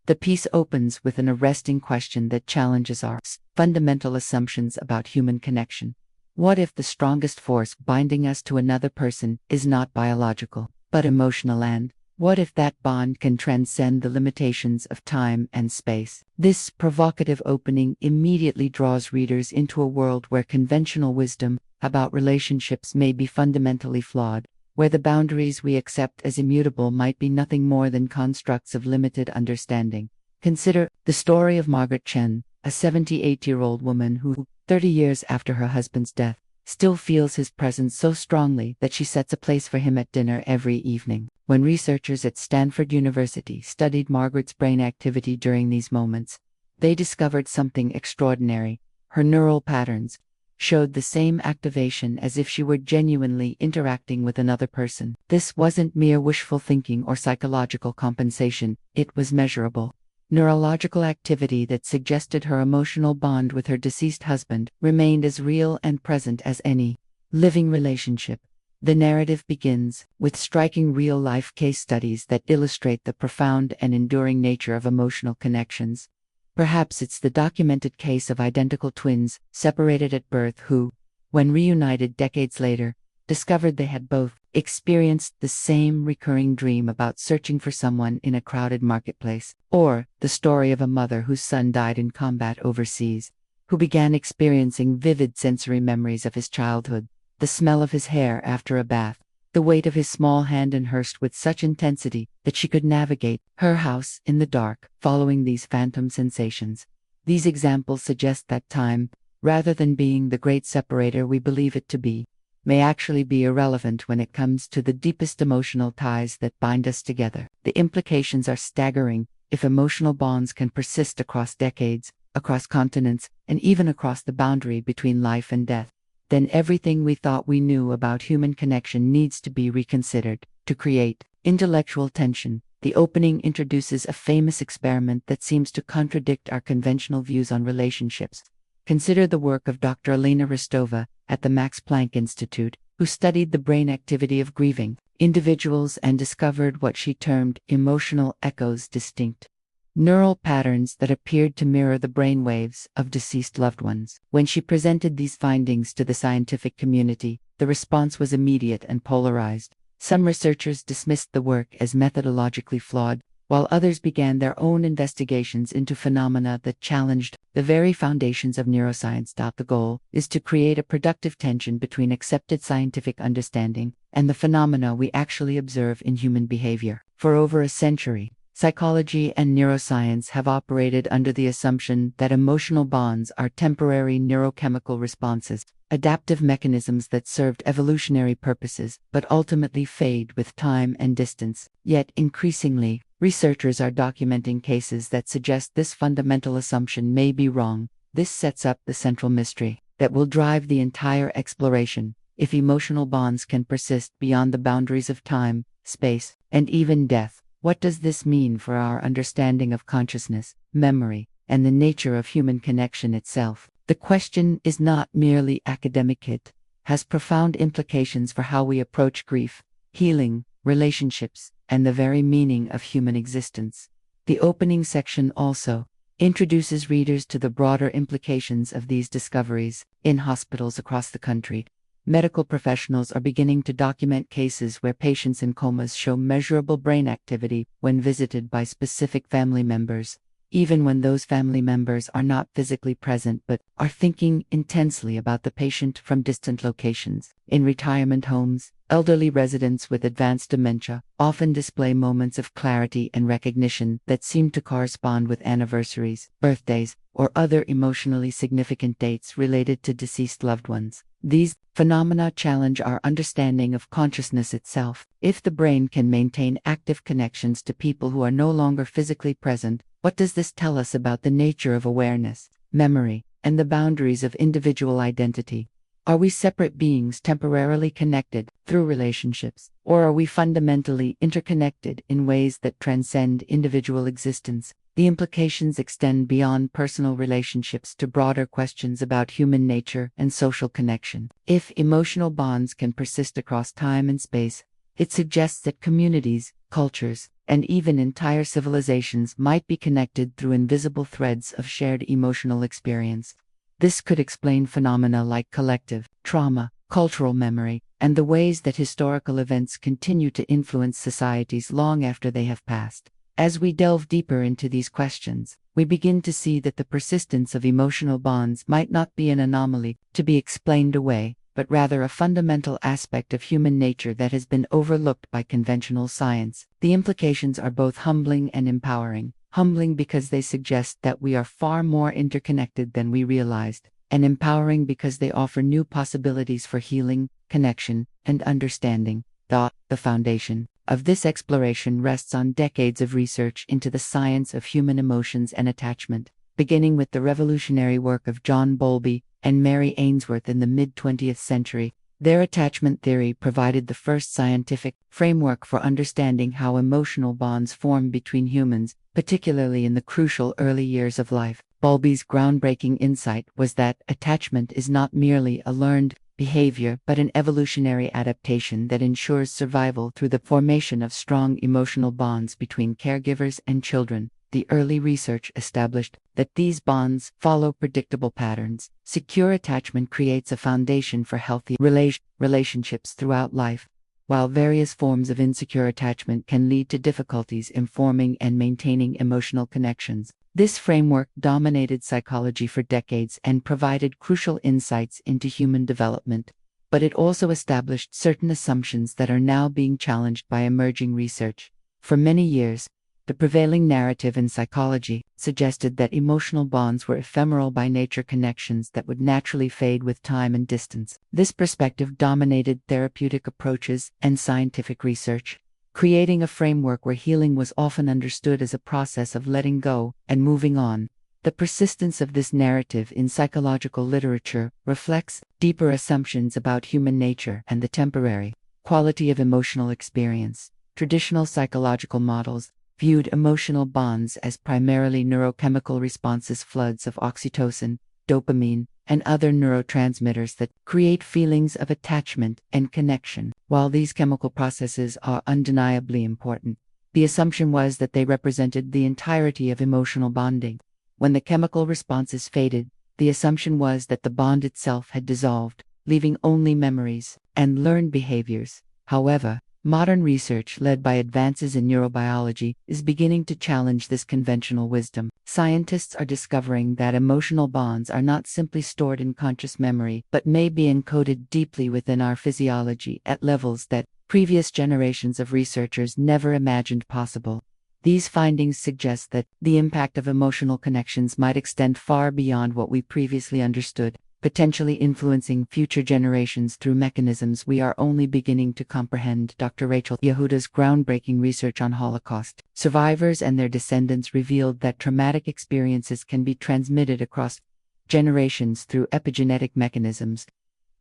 The piece opens with an arresting question that challenges our fundamental assumptions about human connection. What if the strongest force binding us to another person is not biological, but emotional, and what if that bond can transcend the limitations of time and space? This provocative opening immediately draws readers into a world where conventional wisdom about relationships may be fundamentally flawed, where the boundaries we accept as immutable might be nothing more than constructs of limited understanding. Consider the story of Margaret Chen, a 78-year-old woman who, 30 years after her husband's death, still feels his presence so strongly that she sets a place for him at dinner every evening. When researchers at Stanford University studied Margaret's brain activity during these moments, they discovered something extraordinary. Her neural patterns showed the same activation as if she were genuinely interacting with another person. This wasn't mere wishful thinking or psychological compensation, it was measurable. Neurological activity that suggested her emotional bond with her deceased husband remained as real and present as any living relationship. The narrative begins with striking real-life case studies that illustrate the profound and enduring nature of emotional connections. Perhaps it's the documented case of identical twins separated at birth who, when reunited decades later, discovered they had both experienced the same recurring dream about searching for someone in a crowded marketplace. Or the story of a mother whose son died in combat overseas, who began experiencing vivid sensory memories of his childhood, the smell of his hair after a bath, the weight of his small hand nursed with such intensity that she could navigate her house in the dark, following these phantom sensations. These examples suggest that time, rather than being the great separator we believe it to be, may actually be irrelevant when it comes to the deepest emotional ties that bind us together. The implications are staggering. If emotional bonds can persist across decades, across continents, and even across the boundary between life and death, then everything we thought we knew about human connection needs to be reconsidered. To create intellectual tension, the opening introduces a famous experiment that seems to contradict our conventional views on relationships. Consider the work of Dr. Elena Rostova at the Max Planck Institute, who studied the brain activity of grieving individuals and discovered what she termed emotional echoes, distinct neural patterns that appeared to mirror the brainwaves of deceased loved ones. When she presented these findings to the scientific community, the response was immediate and polarized. Some researchers dismissed the work as methodologically flawed, while others began their own investigations into phenomena that challenged the very foundations of neuroscience. The goal is to create a productive tension between accepted scientific understanding and the phenomena we actually observe in human behavior. For over a century, psychology and neuroscience have operated under the assumption that emotional bonds are temporary neurochemical responses, adaptive mechanisms that served evolutionary purposes but ultimately fade with time and distance. Yet increasingly, researchers are documenting cases that suggest this fundamental assumption may be wrong. This sets up the central mystery that will drive the entire exploration. If emotional bonds can persist beyond the boundaries of time, space, and even death, what does this mean for our understanding of consciousness, memory, and the nature of human connection itself? The question is not merely academic, it has profound implications for how we approach grief, healing, relationships, and the very meaning of human existence. The opening section also introduces readers to the broader implications of these discoveries. In hospitals across the country, medical professionals are beginning to document cases where patients in comas show measurable brain activity when visited by specific family members, even when those family members are not physically present but are thinking intensely about the patient from distant locations. In retirement homes, elderly residents with advanced dementia often display moments of clarity and recognition that seem to correspond with anniversaries, birthdays, or other emotionally significant dates related to deceased loved ones. These phenomena challenge our understanding of consciousness itself. If the brain can maintain active connections to people who are no longer physically present, what does this tell us about the nature of awareness, memory, and the boundaries of individual identity? Are we separate beings temporarily connected through relationships, or are we fundamentally interconnected in ways that transcend individual existence? The implications extend beyond personal relationships to broader questions about human nature and social connection. If emotional bonds can persist across time and space, it suggests that communities, cultures, and even entire civilizations might be connected through invisible threads of shared emotional experience. This could explain phenomena like collective trauma, cultural memory, and the ways that historical events continue to influence societies long after they have passed. As we delve deeper into these questions, we begin to see that the persistence of emotional bonds might not be an anomaly to be explained away, but rather a fundamental aspect of human nature that has been overlooked by conventional science. The implications are both humbling and empowering. Humbling because they suggest that we are far more interconnected than we realized, and empowering because they offer new possibilities for healing, connection, and understanding. The foundation of this exploration rests on decades of research into the science of human emotions and attachment, beginning with the revolutionary work of John Bowlby and Mary Ainsworth in the mid-20th century. Their attachment theory provided the first scientific framework for understanding how emotional bonds form between humans, particularly in the crucial early years of life. Bowlby's groundbreaking insight was that attachment is not merely a learned behavior but an evolutionary adaptation that ensures survival through the formation of strong emotional bonds between caregivers and children. The early research established that these bonds follow predictable patterns. Secure attachment creates a foundation for healthy relationships throughout life, while various forms of insecure attachment can lead to difficulties in forming and maintaining emotional connections. This framework dominated psychology for decades and provided crucial insights into human development, but it also established certain assumptions that are now being challenged by emerging research. For many years, the prevailing narrative in psychology suggested that emotional bonds were ephemeral by nature, connections that would naturally fade with time and distance. This perspective dominated therapeutic approaches and scientific research, creating a framework where healing was often understood as a process of letting go and moving on. The persistence of this narrative in psychological literature reflects deeper assumptions about human nature and the temporary quality of emotional experience. Traditional psychological models viewed emotional bonds as primarily neurochemical responses, floods of oxytocin, dopamine, and other neurotransmitters that create feelings of attachment and connection. While these chemical processes are undeniably important, the assumption was that they represented the entirety of emotional bonding. When the chemical responses faded, the assumption was that the bond itself had dissolved, leaving only memories and learned behaviors. However, modern research led by advances in neurobiology is beginning to challenge this conventional wisdom. Scientists are discovering that emotional bonds are not simply stored in conscious memory, but may be encoded deeply within our physiology at levels that previous generations of researchers never imagined possible. These findings suggest that the impact of emotional connections might extend far beyond what we previously understood, potentially influencing future generations through mechanisms we are only beginning to comprehend. Dr. Rachel Yehuda's groundbreaking research on Holocaust survivors and their descendants revealed that traumatic experiences can be transmitted across generations through epigenetic mechanisms,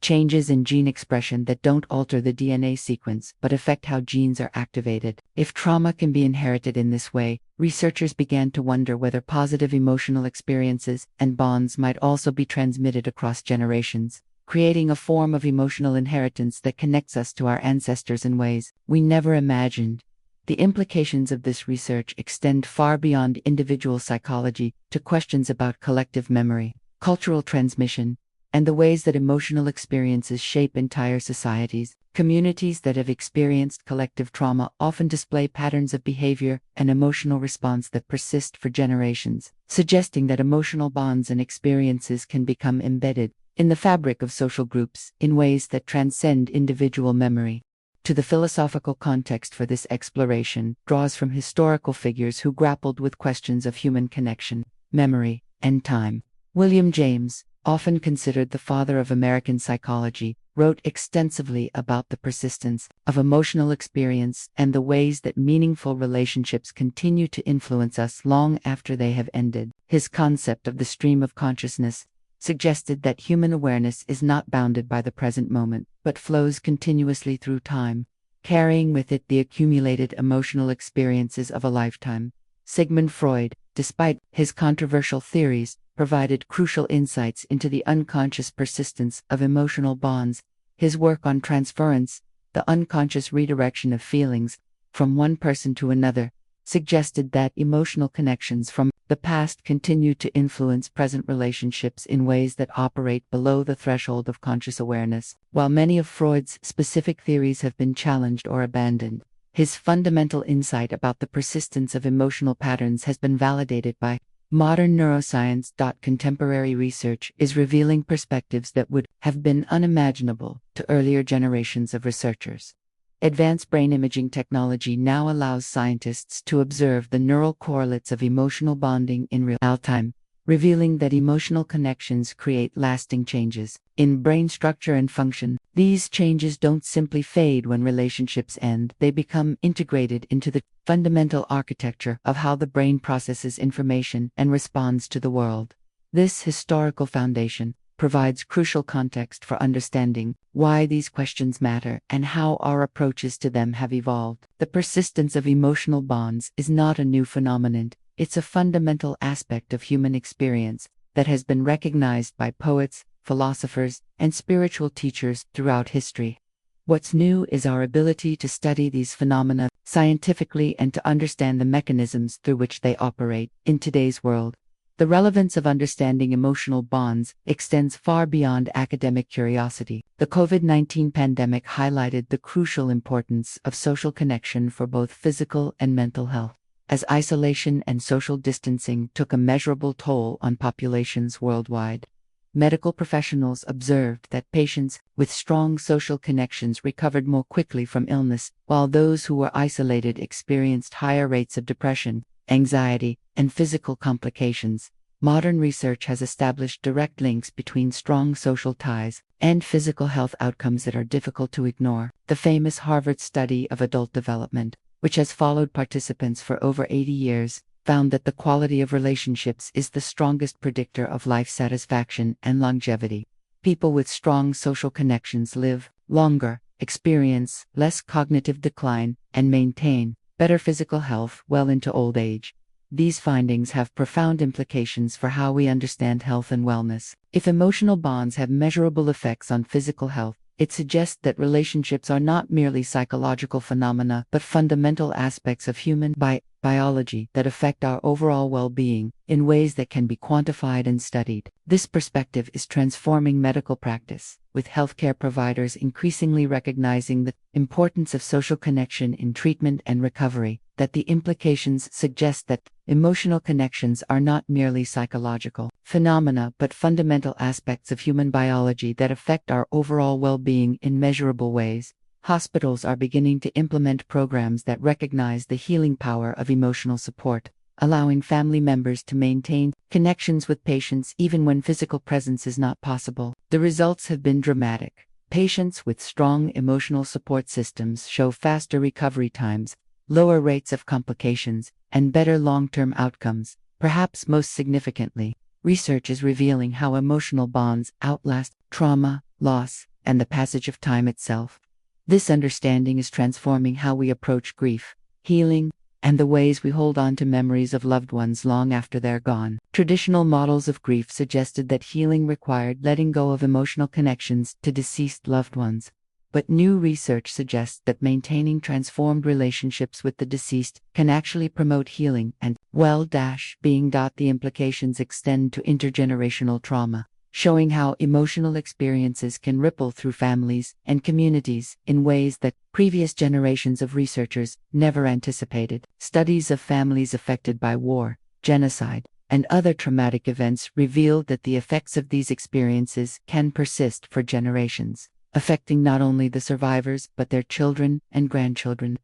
changes in gene expression that don't alter the DNA sequence but affect how genes are activated. If trauma can be inherited in this way, researchers began to wonder whether positive emotional experiences and bonds might also be transmitted across generations, creating a form of emotional inheritance that connects us to our ancestors in ways we never imagined. The implications of this research extend far beyond individual psychology to questions about collective memory, cultural transmission, and the ways that emotional experiences shape entire societies. Communities that have experienced collective trauma often display patterns of behavior and emotional response that persist for generations, suggesting that emotional bonds and experiences can become embedded in the fabric of social groups in ways that transcend individual memory. To the philosophical context for this exploration draws from historical figures who grappled with questions of human connection, memory, and time. William James, often considered the father of American psychology, wrote extensively about the persistence of emotional experience and the ways that meaningful relationships continue to influence us long after they have ended. His concept of the stream of consciousness suggested that human awareness is not bounded by the present moment, but flows continuously through time, carrying with it the accumulated emotional experiences of a lifetime. Sigmund Freud, despite his controversial theories, provided crucial insights into the unconscious persistence of emotional bonds. His work on transference, the unconscious redirection of feelings, from one person to another, suggested that emotional connections from the past continue to influence present relationships in ways that operate below the threshold of conscious awareness. While many of Freud's specific theories have been challenged or abandoned, his fundamental insight about the persistence of emotional patterns has been validated by modern neuroscience. Contemporary research is revealing perspectives that would have been unimaginable to earlier generations of researchers. Advanced brain imaging technology now allows scientists to observe the neural correlates of emotional bonding in real time, revealing that emotional connections create lasting changes in brain structure and function. These changes don't simply fade when relationships end, they become integrated into the fundamental architecture of how the brain processes information and responds to the world. This historical foundation provides crucial context for understanding why these questions matter and how our approaches to them have evolved. The persistence of emotional bonds is not a new phenomenon, it's a fundamental aspect of human experience that has been recognized by poets, philosophers, and spiritual teachers throughout history. What's new is our ability to study these phenomena scientifically and to understand the mechanisms through which they operate in today's world. The relevance of understanding emotional bonds extends far beyond academic curiosity. The COVID-19 pandemic highlighted the crucial importance of social connection for both physical and mental health. As isolation and social distancing took a measurable toll on populations worldwide, medical professionals observed that patients with strong social connections recovered more quickly from illness, while those who were isolated experienced higher rates of depression, anxiety, and physical complications. Modern research has established direct links between strong social ties and physical health outcomes that are difficult to ignore. The famous Harvard study of adult development, which has followed participants for over 80 years, found that the quality of relationships is the strongest predictor of life satisfaction and longevity. People with strong social connections live longer, experience less cognitive decline, and maintain better physical health well into old age. These findings have profound implications for how we understand health and wellness. If emotional bonds have measurable effects on physical health, it suggests that relationships are not merely psychological phenomena but fundamental aspects of human biology that affect our overall well-being in ways that can be quantified and studied. This perspective is transforming medical practice, with healthcare providers increasingly recognizing the importance of social connection in treatment and recovery. That the implications suggest that emotional connections are not merely psychological phenomena but fundamental aspects of human biology that affect our overall well-being in measurable ways. Hospitals are beginning to implement programs that recognize the healing power of emotional support, allowing family members to maintain connections with patients even when physical presence is not possible. The results have been dramatic. Patients with strong emotional support systems show faster recovery times, lower rates of complications, and better long-term outcomes. Perhaps most significantly, research is revealing how emotional bonds outlast trauma, loss, and the passage of time itself. This understanding is transforming how we approach grief, healing, and the ways we hold on to memories of loved ones long after they're gone. Traditional models of grief suggested that healing required letting go of emotional connections to deceased loved ones. But new research suggests that maintaining transformed relationships with the deceased can actually promote healing and well-being. The implications extend to intergenerational trauma, showing how emotional experiences can ripple through families and communities in ways that previous generations of researchers never anticipated. Studies of families affected by war, genocide, and other traumatic events revealed that the effects of these experiences can persist for generations, affecting not only the survivors but their children and grandchildren.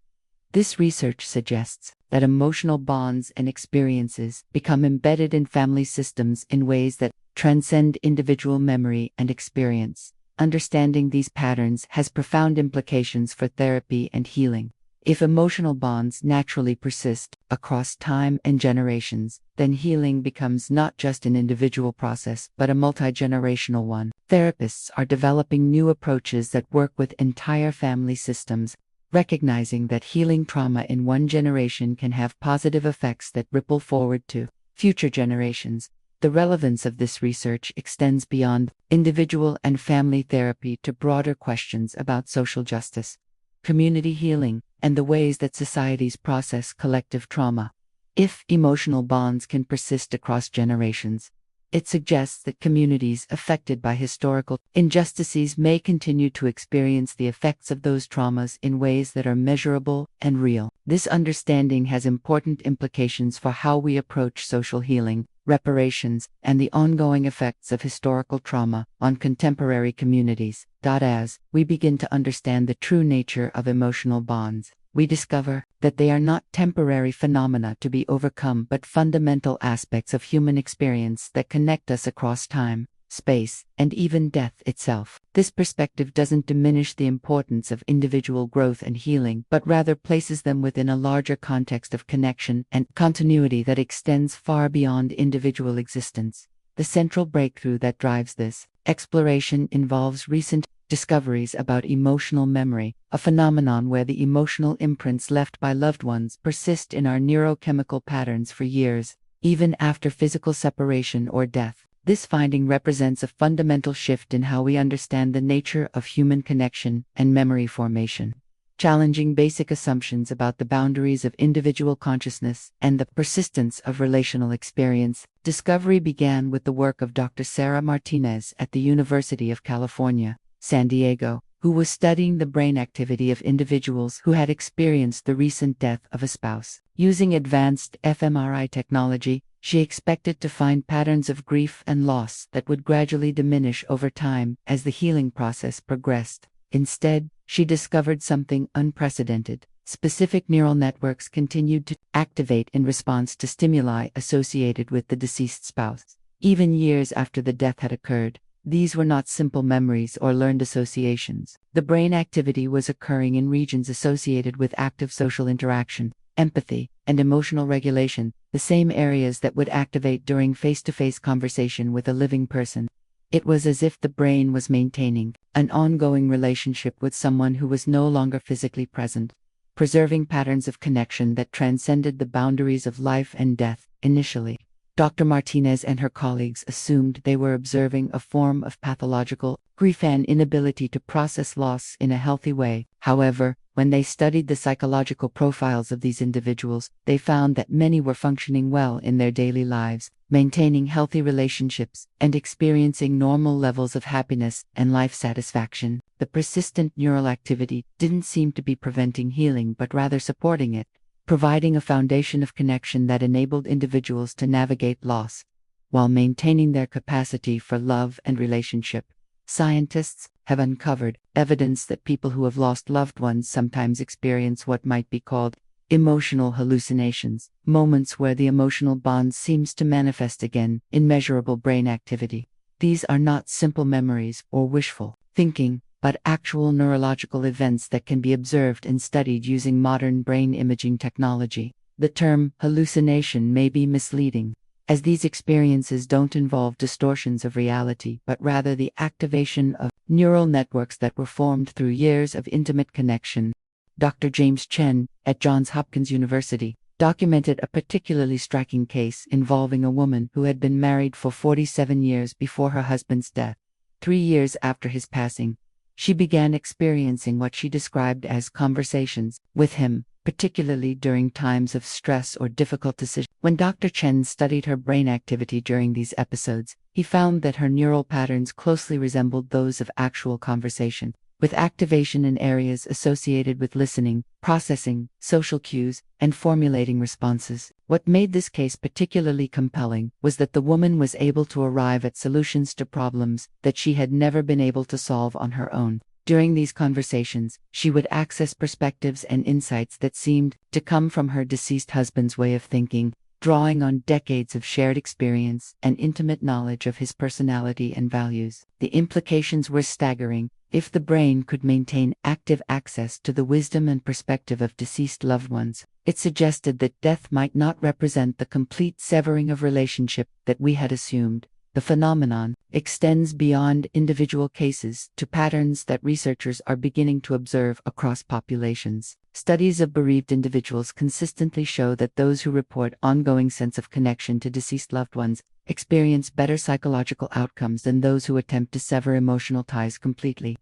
This research suggests that emotional bonds and experiences become embedded in family systems in ways that transcend individual memory and experience. Understanding these patterns has profound implications for therapy and healing. If emotional bonds naturally persist across time and generations, then healing becomes not just an individual process but a multi-generational one. Therapists are developing new approaches that work with entire family systems, recognizing that healing trauma in one generation can have positive effects that ripple forward to future generations. The relevance of this research extends beyond individual and family therapy to broader questions about social justice. community healing, and the ways that societies process collective trauma. If emotional bonds can persist across generations, it suggests that communities affected by historical injustices may continue to experience the effects of those traumas in ways that are measurable and real. This understanding has important implications for how we approach social healing, reparations, and the ongoing effects of historical trauma on contemporary communities. As we begin to understand the true nature of emotional bonds, we discover that they are not temporary phenomena to be overcome but fundamental aspects of human experience that connect us across time, space, and even death itself. This perspective doesn't diminish the importance of individual growth and healing, but rather places them within a larger context of connection and continuity that extends far beyond individual existence. The central breakthrough that drives this exploration involves recent discoveries about emotional memory, a phenomenon where the emotional imprints left by loved ones persist in our neurochemical patterns for years, even after physical separation or death. This finding represents a fundamental shift in how we understand the nature of human connection and memory formation, challenging basic assumptions about the boundaries of individual consciousness and the persistence of relational experience. Discovery began with the work of Dr. Sarah Martinez at the University of California, San Diego, who was studying the brain activity of individuals who had experienced the recent death of a spouse. Using advanced fMRI technology, she expected to find patterns of grief and loss that would gradually diminish over time as the healing process progressed. Instead, she discovered something unprecedented. Specific neural networks continued to activate in response to stimuli associated with the deceased spouse. Even years after the death had occurred, these were not simple memories or learned associations. The brain activity was occurring in regions associated with active social interaction, empathy, and emotional regulation, the same areas that would activate during face-to-face conversation with a living person. It was as if the brain was maintaining an ongoing relationship with someone who was no longer physically present, preserving patterns of connection that transcended the boundaries of life and death. Initially, Dr. Martinez and her colleagues assumed they were observing a form of pathological grief and inability to process loss in a healthy way. However, when they studied the psychological profiles of these individuals, they found that many were functioning well in their daily lives, maintaining healthy relationships, and experiencing normal levels of happiness and life satisfaction. The persistent neural activity didn't seem to be preventing healing but rather supporting it, providing a foundation of connection that enabled individuals to navigate loss while maintaining their capacity for love and relationship. Scientists have uncovered evidence that people who have lost loved ones sometimes experience what might be called emotional hallucinations, moments where the emotional bond seems to manifest again in measurable brain activity. These are not simple memories or wishful thinking, but actual neurological events that can be observed and studied using modern brain imaging technology. The term hallucination may be misleading, as these experiences don't involve distortions of reality but rather the activation of neural networks that were formed through years of intimate connection. Dr. James Chen, at Johns Hopkins University, documented a particularly striking case involving a woman who had been married for 47 years before her husband's death. 3 years after his passing, she began experiencing what she described as conversations with him, particularly during times of stress or difficult decisions. When Dr. Chen studied her brain activity during these episodes, he found that her neural patterns closely resembled those of actual conversation, with activation in areas associated with listening, processing, social cues, and formulating responses. What made this case particularly compelling was that the woman was able to arrive at solutions to problems that she had never been able to solve on her own. During these conversations, she would access perspectives and insights that seemed to come from her deceased husband's way of thinking, drawing on decades of shared experience and intimate knowledge of his personality and values. The implications were staggering. If the brain could maintain active access to the wisdom and perspective of deceased loved ones, it suggested that death might not represent the complete severing of relationship that we had assumed. The phenomenon extends beyond individual cases to patterns that researchers are beginning to observe across populations. Studies of bereaved individuals consistently show that those who report ongoing sense of connection to deceased loved ones experience better psychological outcomes than those who attempt to sever emotional ties completely.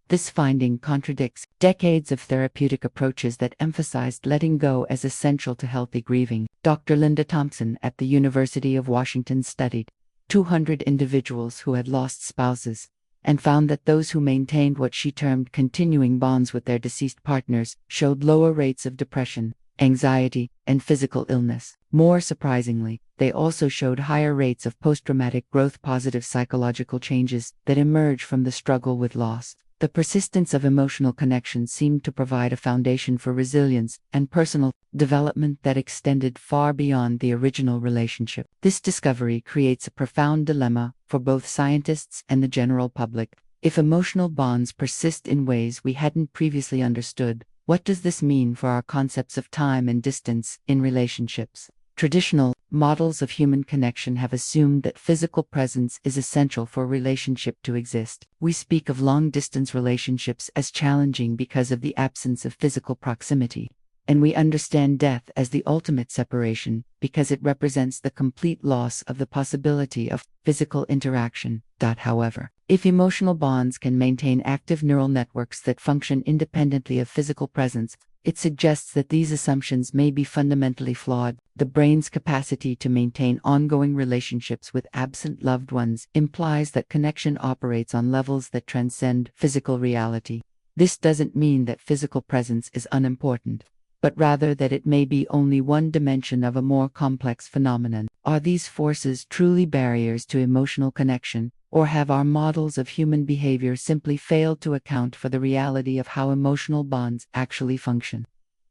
This finding contradicts decades of therapeutic approaches that emphasized letting go as essential to healthy grieving. Dr. Linda Thompson at the University of Washington studied 200 individuals who had lost spouses and found that those who maintained what she termed continuing bonds with their deceased partners showed lower rates of depression, anxiety, and physical illness. More surprisingly, they also showed higher rates of post-traumatic growth-positive psychological changes that emerge from the struggle with loss. The persistence of emotional connection seemed to provide a foundation for resilience and personal development that extended far beyond the original relationship. This discovery creates a profound dilemma for both scientists and the general public. If emotional bonds persist in ways we hadn't previously understood, what does this mean for our concepts of time and distance in relationships? Traditional models of human connection have assumed that physical presence is essential for a relationship to exist. We speak of long-distance relationships as challenging because of the absence of physical proximity, and we understand death as the ultimate separation because it represents the complete loss of the possibility of physical interaction. However, if emotional bonds can maintain active neural networks that function independently of physical presence, it suggests that these assumptions may be fundamentally flawed. The brain's capacity to maintain ongoing relationships with absent loved ones implies that connection operates on levels that transcend physical reality. This doesn't mean that physical presence is unimportant, but rather that it may be only one dimension of a more complex phenomenon. Are these forces truly barriers to emotional connection, or have our models of human behavior simply failed to account for the reality of how emotional bonds actually function?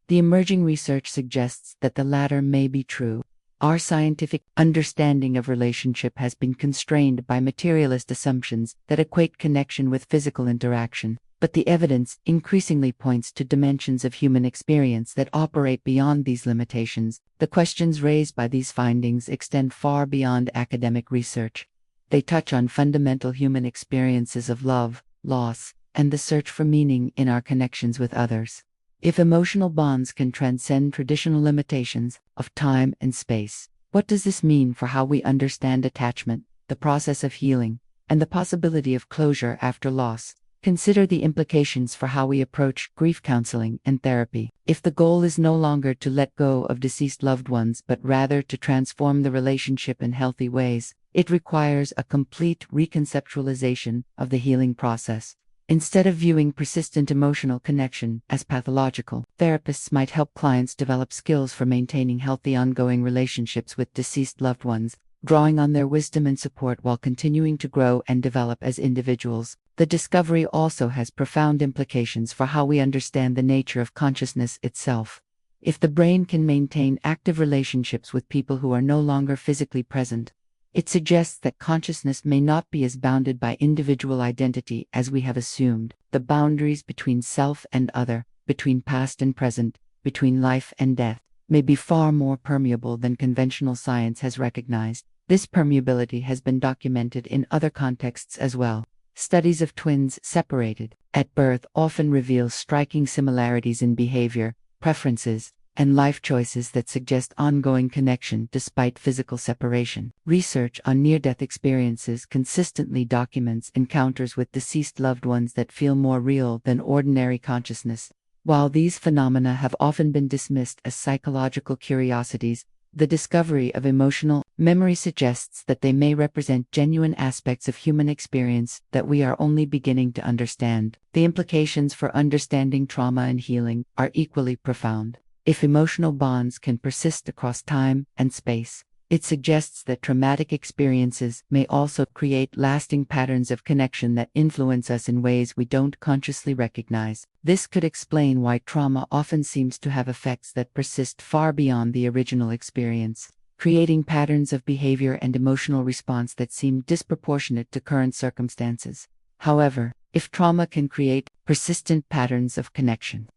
The emerging research suggests that the latter may be true. Our scientific understanding of relationship has been constrained by materialist assumptions that equate connection with physical interaction, but the evidence increasingly points to dimensions of human experience that operate beyond these limitations. The questions raised by these findings extend far beyond academic research. They touch on fundamental human experiences of love, loss, and the search for meaning in our connections with others. If emotional bonds can transcend traditional limitations of time and space, what does this mean for how we understand attachment, the process of healing, and the possibility of closure after loss? Consider the implications for how we approach grief counseling and therapy. If the goal is no longer to let go of deceased loved ones but rather to transform the relationship in healthy ways, it requires a complete reconceptualization of the healing process. Instead of viewing persistent emotional connection as pathological, therapists might help clients develop skills for maintaining healthy ongoing relationships with deceased loved ones, drawing on their wisdom and support while continuing to grow and develop as individuals. The discovery also has profound implications for how we understand the nature of consciousness itself. If the brain can maintain active relationships with people who are no longer physically present, it suggests that consciousness may not be as bounded by individual identity as we have assumed. The boundaries between self and other, between past and present, between life and death, may be far more permeable than conventional science has recognized. This permeability has been documented in other contexts as well. Studies of twins separated at birth often reveal striking similarities in behavior, preferences, and life choices that suggest ongoing connection despite physical separation. Research on near-death experiences consistently documents encounters with deceased loved ones that feel more real than ordinary consciousness. While these phenomena have often been dismissed as psychological curiosities, the discovery of emotional memory suggests that they may represent genuine aspects of human experience that we are only beginning to understand. The implications for understanding trauma and healing are equally profound. If emotional bonds can persist across time and space, it suggests that traumatic experiences may also create lasting patterns of connection that influence us in ways we don't consciously recognize. This could explain why trauma often seems to have effects that persist far beyond the original experience, creating patterns of behavior and emotional response that seem disproportionate to current circumstances. However, if trauma can create persistent patterns of connection,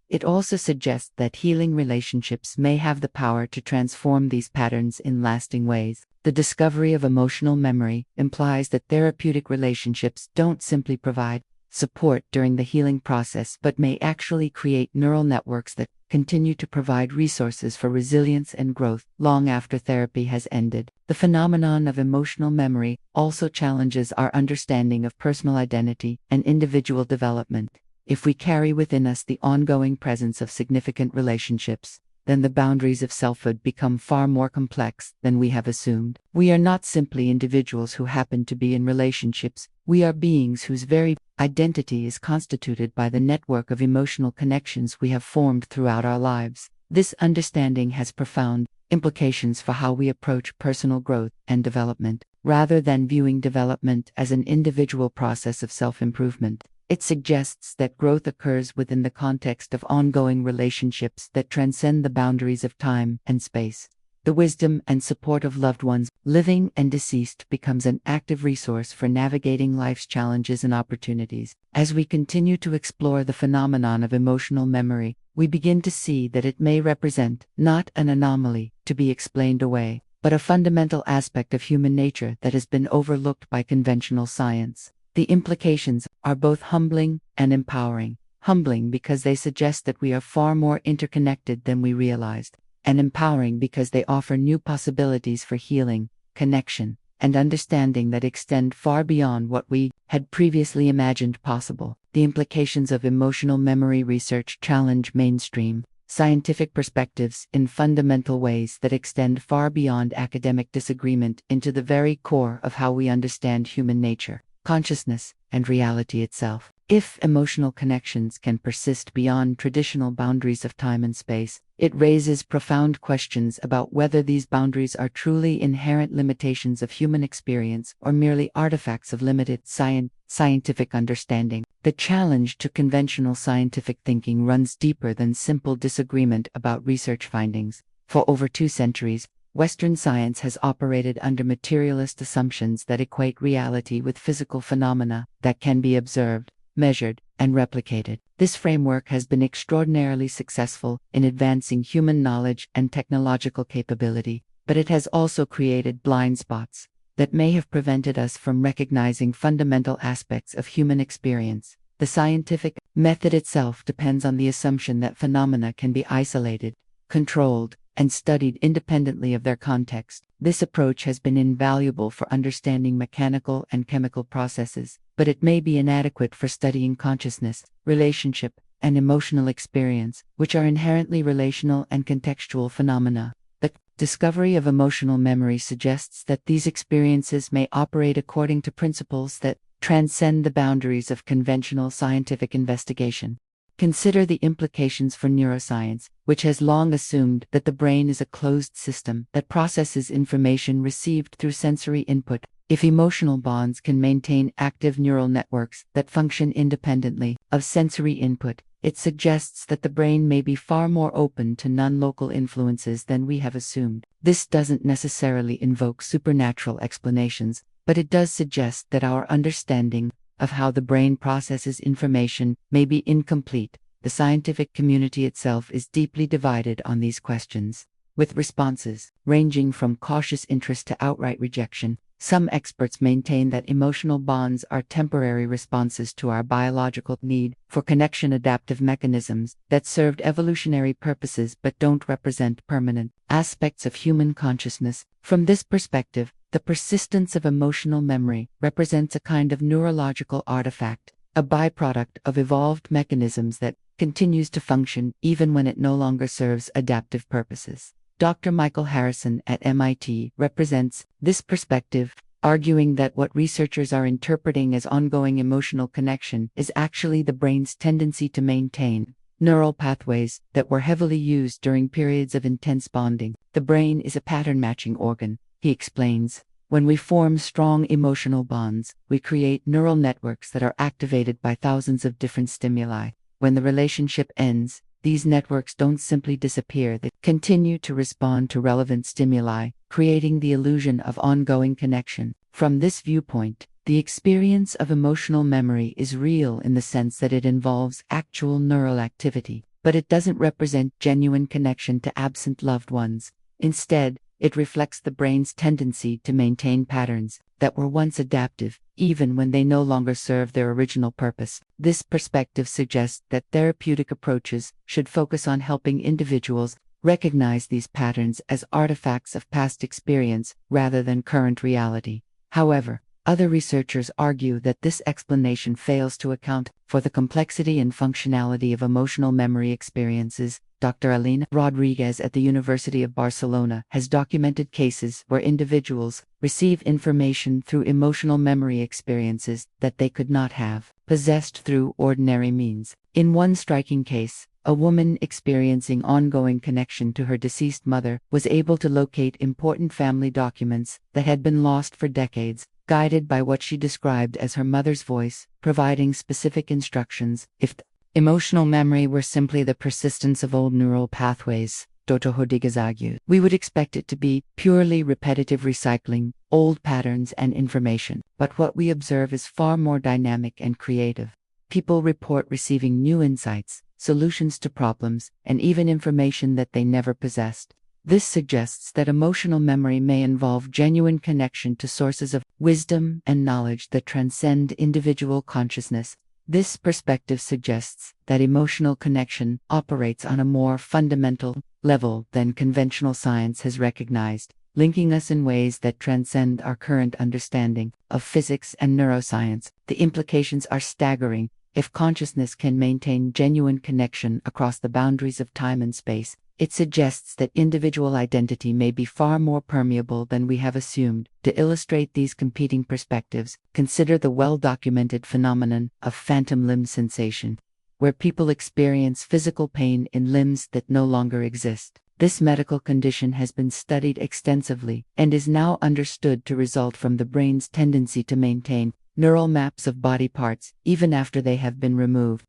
it also suggests that healing relationships may have the power to transform these patterns in lasting ways. The discovery of emotional memory implies that therapeutic relationships don't simply provide support during the healing process but may actually create neural networks that continue to provide resources for resilience and growth long after therapy has ended. The phenomenon of emotional memory also challenges our understanding of personal identity and individual development. If we carry within us the ongoing presence of significant relationships, then the boundaries of selfhood become far more complex than we have assumed. We are not simply individuals who happen to be in relationships, we are beings whose very identity is constituted by the network of emotional connections we have formed throughout our lives. This understanding has profound implications for how we approach personal growth and development. Rather than viewing development as an individual process of self-improvement, it suggests that growth occurs within the context of ongoing relationships that transcend the boundaries of time and space. The wisdom and support of loved ones, living and deceased, becomes an active resource for navigating life's challenges and opportunities. As we continue to explore the phenomenon of emotional memory, we begin to see that it may represent not an anomaly to be explained away, but a fundamental aspect of human nature that has been overlooked by conventional science. The implications are both humbling and empowering. Humbling because they suggest that we are far more interconnected than we realized, and empowering because they offer new possibilities for healing, connection, and understanding that extend far beyond what we had previously imagined possible. The implications of emotional memory research challenge mainstream scientific perspectives in fundamental ways that extend far beyond academic disagreement into the very core of how we understand human nature, consciousness, and reality itself. If emotional connections can persist beyond traditional boundaries of time and space, it raises profound questions about whether these boundaries are truly inherent limitations of human experience or merely artifacts of limited scientific understanding. The challenge to conventional scientific thinking runs deeper than simple disagreement about research findings. For over 2 centuries, Western science has operated under materialist assumptions that equate reality with physical phenomena that can be observed, measured, and replicated. This framework has been extraordinarily successful in advancing human knowledge and technological capability, but it has also created blind spots that may have prevented us from recognizing fundamental aspects of human experience. The scientific method itself depends on the assumption that phenomena can be isolated, controlled, and studied independently of their context. This approach has been invaluable for understanding mechanical and chemical processes, but it may be inadequate for studying consciousness, relationship, and emotional experience, which are inherently relational and contextual phenomena. The discovery of emotional memory suggests that these experiences may operate according to principles that transcend the boundaries of conventional scientific investigation. Consider the implications for neuroscience, which has long assumed that the brain is a closed system that processes information received through sensory input. If emotional bonds can maintain active neural networks that function independently of sensory input, it suggests that the brain may be far more open to non-local influences than we have assumed. This doesn't necessarily invoke supernatural explanations, but it does suggest that our understanding of how the brain processes information may be incomplete. The scientific community itself is deeply divided on these questions, with responses ranging from cautious interest to outright rejection. Some experts maintain that emotional bonds are temporary responses to our biological need for connection, adaptive mechanisms that served evolutionary purposes but don't represent permanent aspects of human consciousness. From this perspective, the persistence of emotional memory represents a kind of neurological artifact, a byproduct of evolved mechanisms that continues to function even when it no longer serves adaptive purposes. Dr. Michael Harrison at MIT represents this perspective, arguing that what researchers are interpreting as ongoing emotional connection is actually the brain's tendency to maintain neural pathways that were heavily used during periods of intense bonding. The brain is a pattern-matching organ, he explains. When we form strong emotional bonds, we create neural networks that are activated by thousands of different stimuli. When the relationship ends, these networks don't simply disappear, they continue to respond to relevant stimuli, creating the illusion of ongoing connection. From this viewpoint, the experience of emotional memory is real in the sense that it involves actual neural activity, but it doesn't represent genuine connection to absent loved ones. Instead, it reflects the brain's tendency to maintain patterns that were once adaptive, even when they no longer serve their original purpose. This perspective suggests that therapeutic approaches should focus on helping individuals recognize these patterns as artifacts of past experience rather than current reality. However, other researchers argue that this explanation fails to account for the complexity and functionality of emotional memory experiences. Dr. Elena Rodriguez at the University of Barcelona has documented cases where individuals receive information through emotional memory experiences that they could not have possessed through ordinary means. In one striking case, a woman experiencing ongoing connection to her deceased mother was able to locate important family documents that had been lost for decades, guided by what she described as her mother's voice, providing specific instructions. If the emotional memory were simply the persistence of old neural pathways, Dr. Rodriguez argued, we would expect it to be purely repetitive recycling, old patterns and information. But what we observe is far more dynamic and creative. People report receiving new insights, solutions to problems, and even information that they never possessed. This suggests that emotional memory may involve genuine connection to sources of wisdom and knowledge that transcend individual consciousness. This perspective suggests that emotional connection operates on a more fundamental level than conventional science has recognized, linking us in ways that transcend our current understanding of physics and neuroscience. The implications are staggering. If consciousness can maintain genuine connection across the boundaries of time and space, it suggests that individual identity may be far more permeable than we have assumed. To illustrate these competing perspectives, consider the well-documented phenomenon of phantom limb sensation, where people experience physical pain in limbs that no longer exist. This medical condition has been studied extensively and is now understood to result from the brain's tendency to maintain neural maps of body parts even after they have been removed.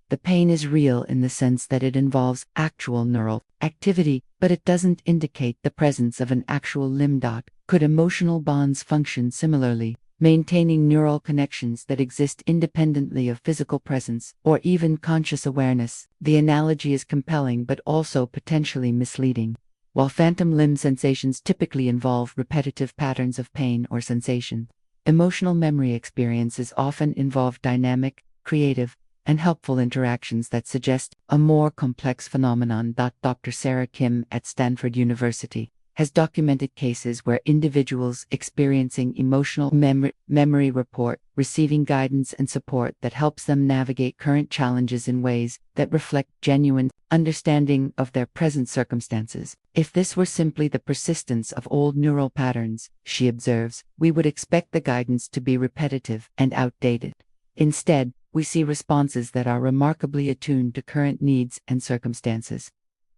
The pain is real in the sense that it involves actual neural activity, but it doesn't indicate the presence of an actual limb. Could emotional bonds function similarly, maintaining neural connections that exist independently of physical presence or even conscious awareness? The analogy is compelling but also potentially misleading. While phantom limb sensations typically involve repetitive patterns of pain or sensation, emotional memory experiences often involve dynamic, creative, and helpful interactions that suggest a more complex phenomenon. Dr. Sarah Kim at Stanford University has documented cases where individuals experiencing emotional memory report receiving guidance and support that helps them navigate current challenges in ways that reflect genuine understanding of their present circumstances. If this were simply the persistence of old neural patterns, she observes, we would expect the guidance to be repetitive and outdated. Instead, we see responses that are remarkably attuned to current needs and circumstances.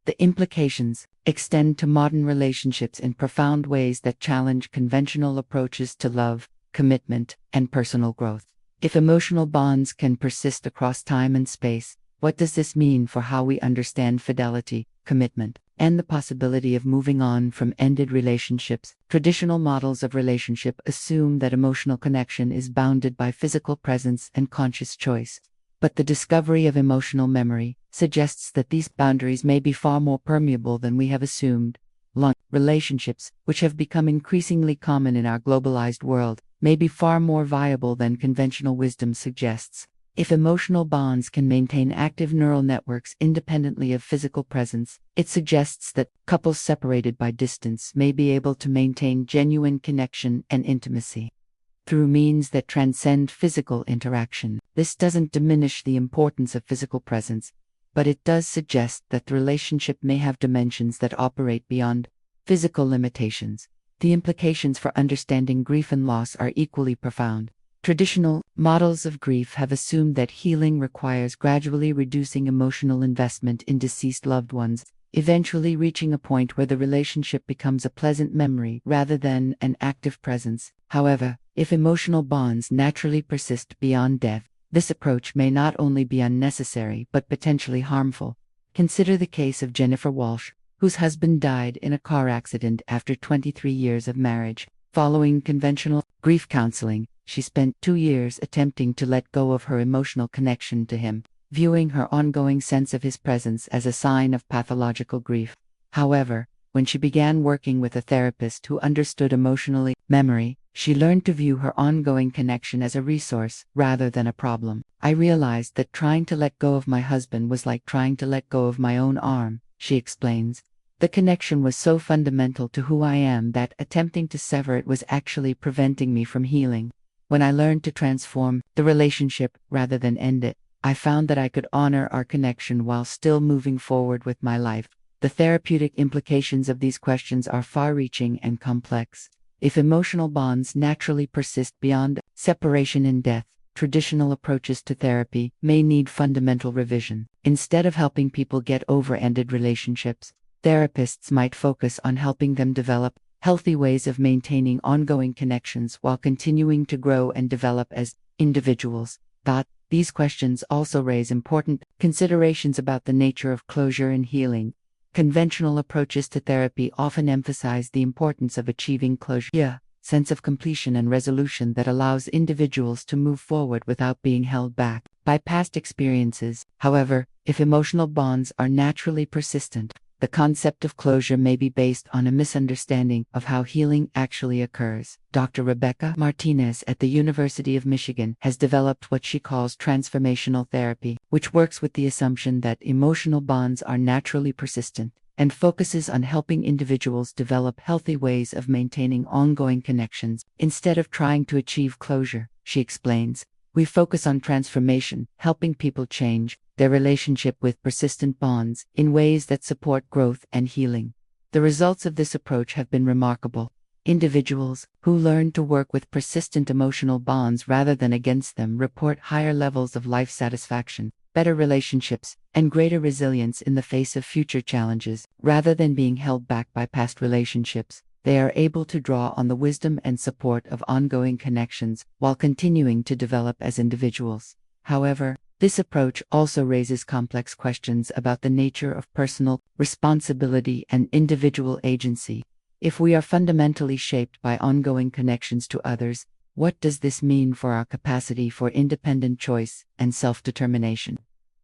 The implications extend to modern relationships in profound ways that challenge conventional approaches to love, commitment, and personal growth. If emotional bonds can persist across time and space, what does this mean for how we understand fidelity, commitment, and the possibility of moving on from ended relationships? Traditional models of relationship assume that emotional connection is bounded by physical presence and conscious choice. But the discovery of emotional memory suggests that these boundaries may be far more permeable than we have assumed. Long relationships, which have become increasingly common in our globalized world, may be far more viable than conventional wisdom suggests. If emotional bonds can maintain active neural networks independently of physical presence, it suggests that couples separated by distance may be able to maintain genuine connection and intimacy through means that transcend physical interaction. This doesn't diminish the importance of physical presence, but it does suggest that the relationship may have dimensions that operate beyond physical limitations. The implications for understanding grief and loss are equally profound. Traditional models of grief have assumed that healing requires gradually reducing emotional investment in deceased loved ones, eventually reaching a point where the relationship becomes a pleasant memory rather than an active presence. However, if emotional bonds naturally persist beyond death, this approach may not only be unnecessary but potentially harmful. Consider the case of Jennifer Walsh, whose husband died in a car accident after 23 years of marriage. Following conventional grief counseling, she spent 2 years attempting to let go of her emotional connection to him, viewing her ongoing sense of his presence as a sign of pathological grief. However, when she began working with a therapist who understood emotional memory, She learned to view her ongoing connection as a resource rather than a problem. I realized that trying to let go of my husband was like trying to let go of my own arm, she explains. The connection was so fundamental to who I am that attempting to sever it was actually preventing me from healing. When I learned to transform the relationship rather than end it, I found that I could honor our connection while still moving forward with my life. The therapeutic implications of these questions are far-reaching and complex. If emotional bonds naturally persist beyond separation and death, traditional approaches to therapy may need fundamental revision. Instead of helping people get over ended relationships, therapists might focus on helping them develop healthy ways of maintaining ongoing connections while continuing to grow and develop as individuals. These questions also raise important considerations about the nature of closure and healing. Conventional approaches to therapy often emphasize the importance of achieving closure, sense of completion and resolution that allows individuals to move forward without being held back by past experiences. However, if emotional bonds are naturally persistent, the concept of closure may be based on a misunderstanding of how healing actually occurs. Dr. Rebecca Martinez at the University of Michigan has developed what she calls transformational therapy, which works with the assumption that emotional bonds are naturally persistent and focuses on helping individuals develop healthy ways of maintaining ongoing connections. Instead of trying to achieve closure, she explains, we focus on transformation, helping people change their relationship with persistent bonds in ways that support growth and healing. The results of this approach have been remarkable. Individuals who learn to work with persistent emotional bonds rather than against them report higher levels of life satisfaction, better relationships, and greater resilience in the face of future challenges. Rather than being held back by past relationships, they are able to draw on the wisdom and support of ongoing connections while continuing to develop as individuals. However, this approach also raises complex questions about the nature of personal responsibility and individual agency. If we are fundamentally shaped by ongoing connections to others, what does this mean for our capacity for independent choice and self-determination?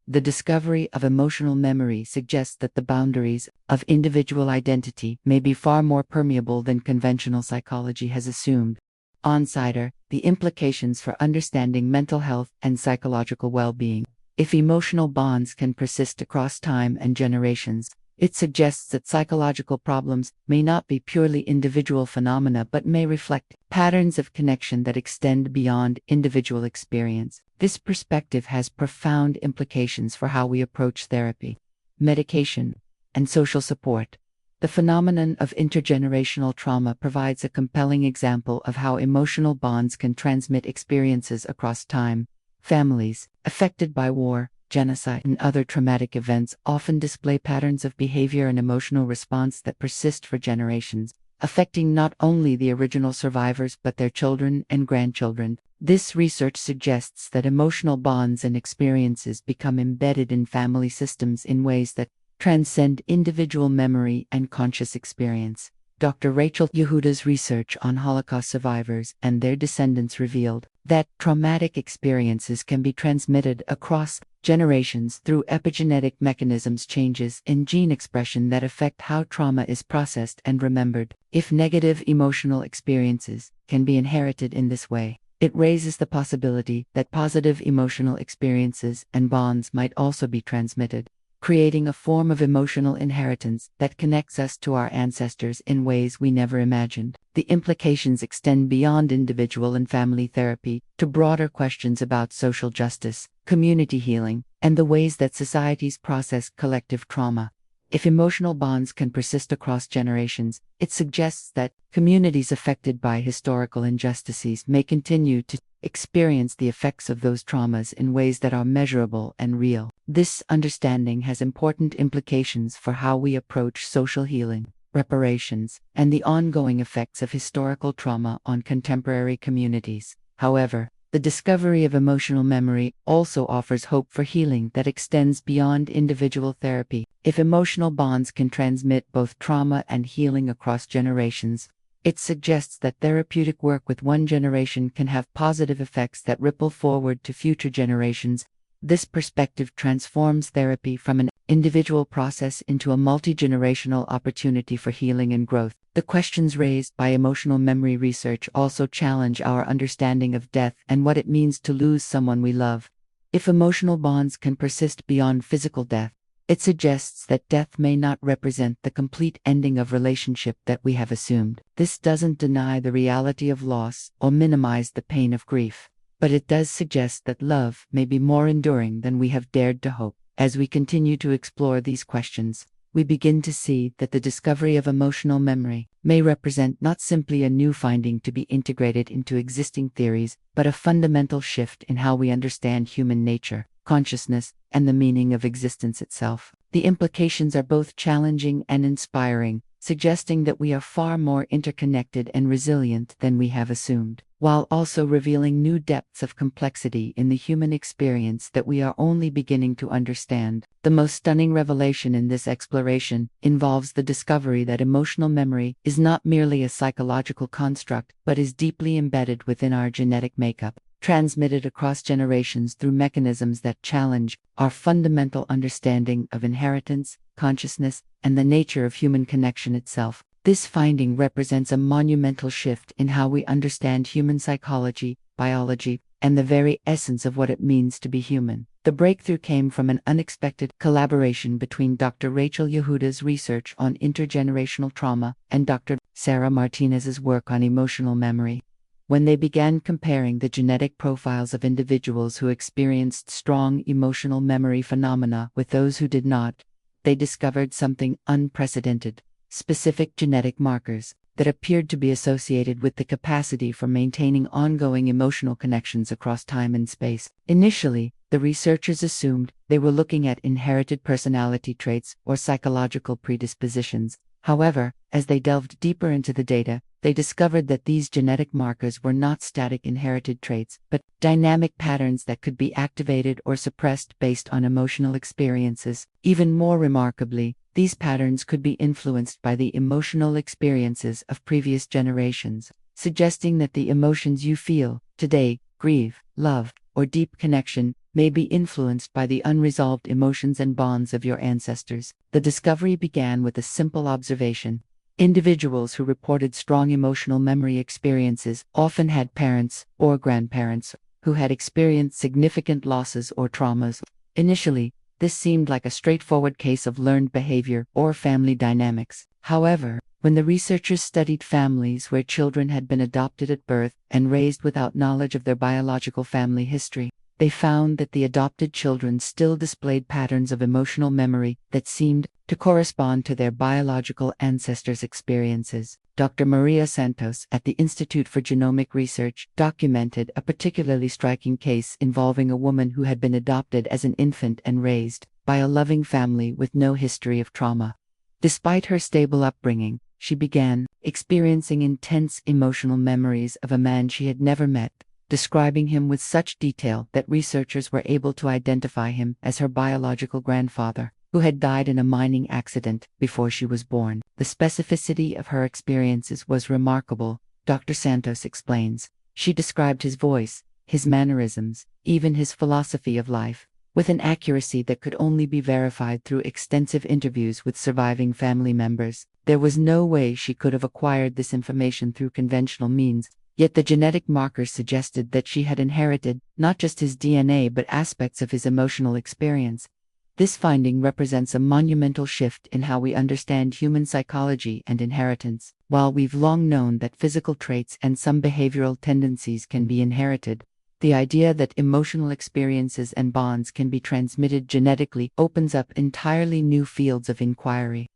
The discovery of emotional memory suggests that the boundaries of individual identity may be far more permeable than conventional psychology has assumed. On-sider, the implications for understanding mental health and psychological well-being. If emotional bonds can persist across time and generations, it suggests that psychological problems may not be purely individual phenomena but may reflect patterns of connection that extend beyond individual experience. This perspective has profound implications for how we approach therapy, medication, and social support. The phenomenon of intergenerational trauma provides a compelling example of how emotional bonds can transmit experiences across time. Families affected by war, genocide, and other traumatic events often display patterns of behavior and emotional response that persist for generations, affecting not only the original survivors but their children and grandchildren. This research suggests that emotional bonds and experiences become embedded in family systems in ways that transcend individual memory and conscious experience. Dr. Rachel Yehuda's research on Holocaust survivors and their descendants revealed that traumatic experiences can be transmitted across generations through epigenetic mechanisms, changes in gene expression that affect how trauma is processed and remembered. If negative emotional experiences can be inherited in this way, it raises the possibility that positive emotional experiences and bonds might also be transmitted, creating a form of emotional inheritance that connects us to our ancestors in ways we never imagined. The implications extend beyond individual and family therapy to broader questions about social justice, community healing, and the ways that societies process collective trauma. If emotional bonds can persist across generations, it suggests that communities affected by historical injustices may continue to experience the effects of those traumas in ways that are measurable and real. This understanding has important implications for how we approach social healing, reparations, and the ongoing effects of historical trauma on contemporary communities. However, the discovery of emotional memory also offers hope for healing that extends beyond individual therapy. If emotional bonds can transmit both trauma and healing across generations, it suggests that therapeutic work with one generation can have positive effects that ripple forward to future generations. This perspective transforms therapy from an individual process into a multi-generational opportunity for healing and growth. The questions raised by emotional memory research also challenge our understanding of death and what it means to lose someone we love. If emotional bonds can persist beyond physical death, it suggests that death may not represent the complete ending of relationship that we have assumed. This doesn't deny the reality of loss or minimize the pain of grief, but it does suggest that love may be more enduring than we have dared to hope. As we continue to explore these questions, we begin to see that the discovery of emotional memory may represent not simply a new finding to be integrated into existing theories, but a fundamental shift in how we understand human nature, consciousness, and the meaning of existence itself. The implications are both challenging and inspiring, suggesting that we are far more interconnected and resilient than we have assumed, while also revealing new depths of complexity in the human experience that we are only beginning to understand. The most stunning revelation in this exploration involves the discovery that emotional memory is not merely a psychological construct, but is deeply embedded within our genetic makeup, transmitted across generations through mechanisms that challenge our fundamental understanding of inheritance, consciousness, and the nature of human connection itself. This finding represents a monumental shift in how we understand human psychology, biology, and the very essence of what it means to be human. The breakthrough came from an unexpected collaboration between Dr. Rachel Yehuda's research on intergenerational trauma and Dr. Sarah Martinez's work on emotional memory. When they began comparing the genetic profiles of individuals who experienced strong emotional memory phenomena with those who did not, they discovered something unprecedented: specific genetic markers that appeared to be associated with the capacity for maintaining ongoing emotional connections across time and space. Initially, the researchers assumed they were looking at inherited personality traits or psychological predispositions. However, as they delved deeper into the data, they discovered that these genetic markers were not static inherited traits, but dynamic patterns that could be activated or suppressed based on emotional experiences. Even more remarkably, these patterns could be influenced by the emotional experiences of previous generations, suggesting that the emotions you feel today, grief, love, or deep connection, may be influenced by the unresolved emotions and bonds of your ancestors. The discovery began with a simple observation. Individuals who reported strong emotional memory experiences often had parents or grandparents who had experienced significant losses or traumas. Initially, this seemed like a straightforward case of learned behavior or family dynamics. However, when the researchers studied families where children had been adopted at birth and raised without knowledge of their biological family history, they found that the adopted children still displayed patterns of emotional memory that seemed to correspond to their biological ancestors' experiences. Dr. Maria Santos at the Institute for Genomic Research documented a particularly striking case involving a woman who had been adopted as an infant and raised by a loving family with no history of trauma. Despite her stable upbringing, she began experiencing intense emotional memories of a man she had never met, describing him with such detail that researchers were able to identify him as her biological grandfather, who had died in a mining accident before she was born. The specificity of her experiences was remarkable, Dr. Santos explains. She described his voice, his mannerisms, even his philosophy of life, with an accuracy that could only be verified through extensive interviews with surviving family members. There was no way she could have acquired this information through conventional means, yet the genetic markers suggested that she had inherited not just his DNA but aspects of his emotional experience. This finding represents a monumental shift in how we understand human psychology and inheritance. While we've long known that physical traits and some behavioral tendencies can be inherited, the idea that emotional experiences and bonds can be transmitted genetically opens up entirely new fields of inquiry.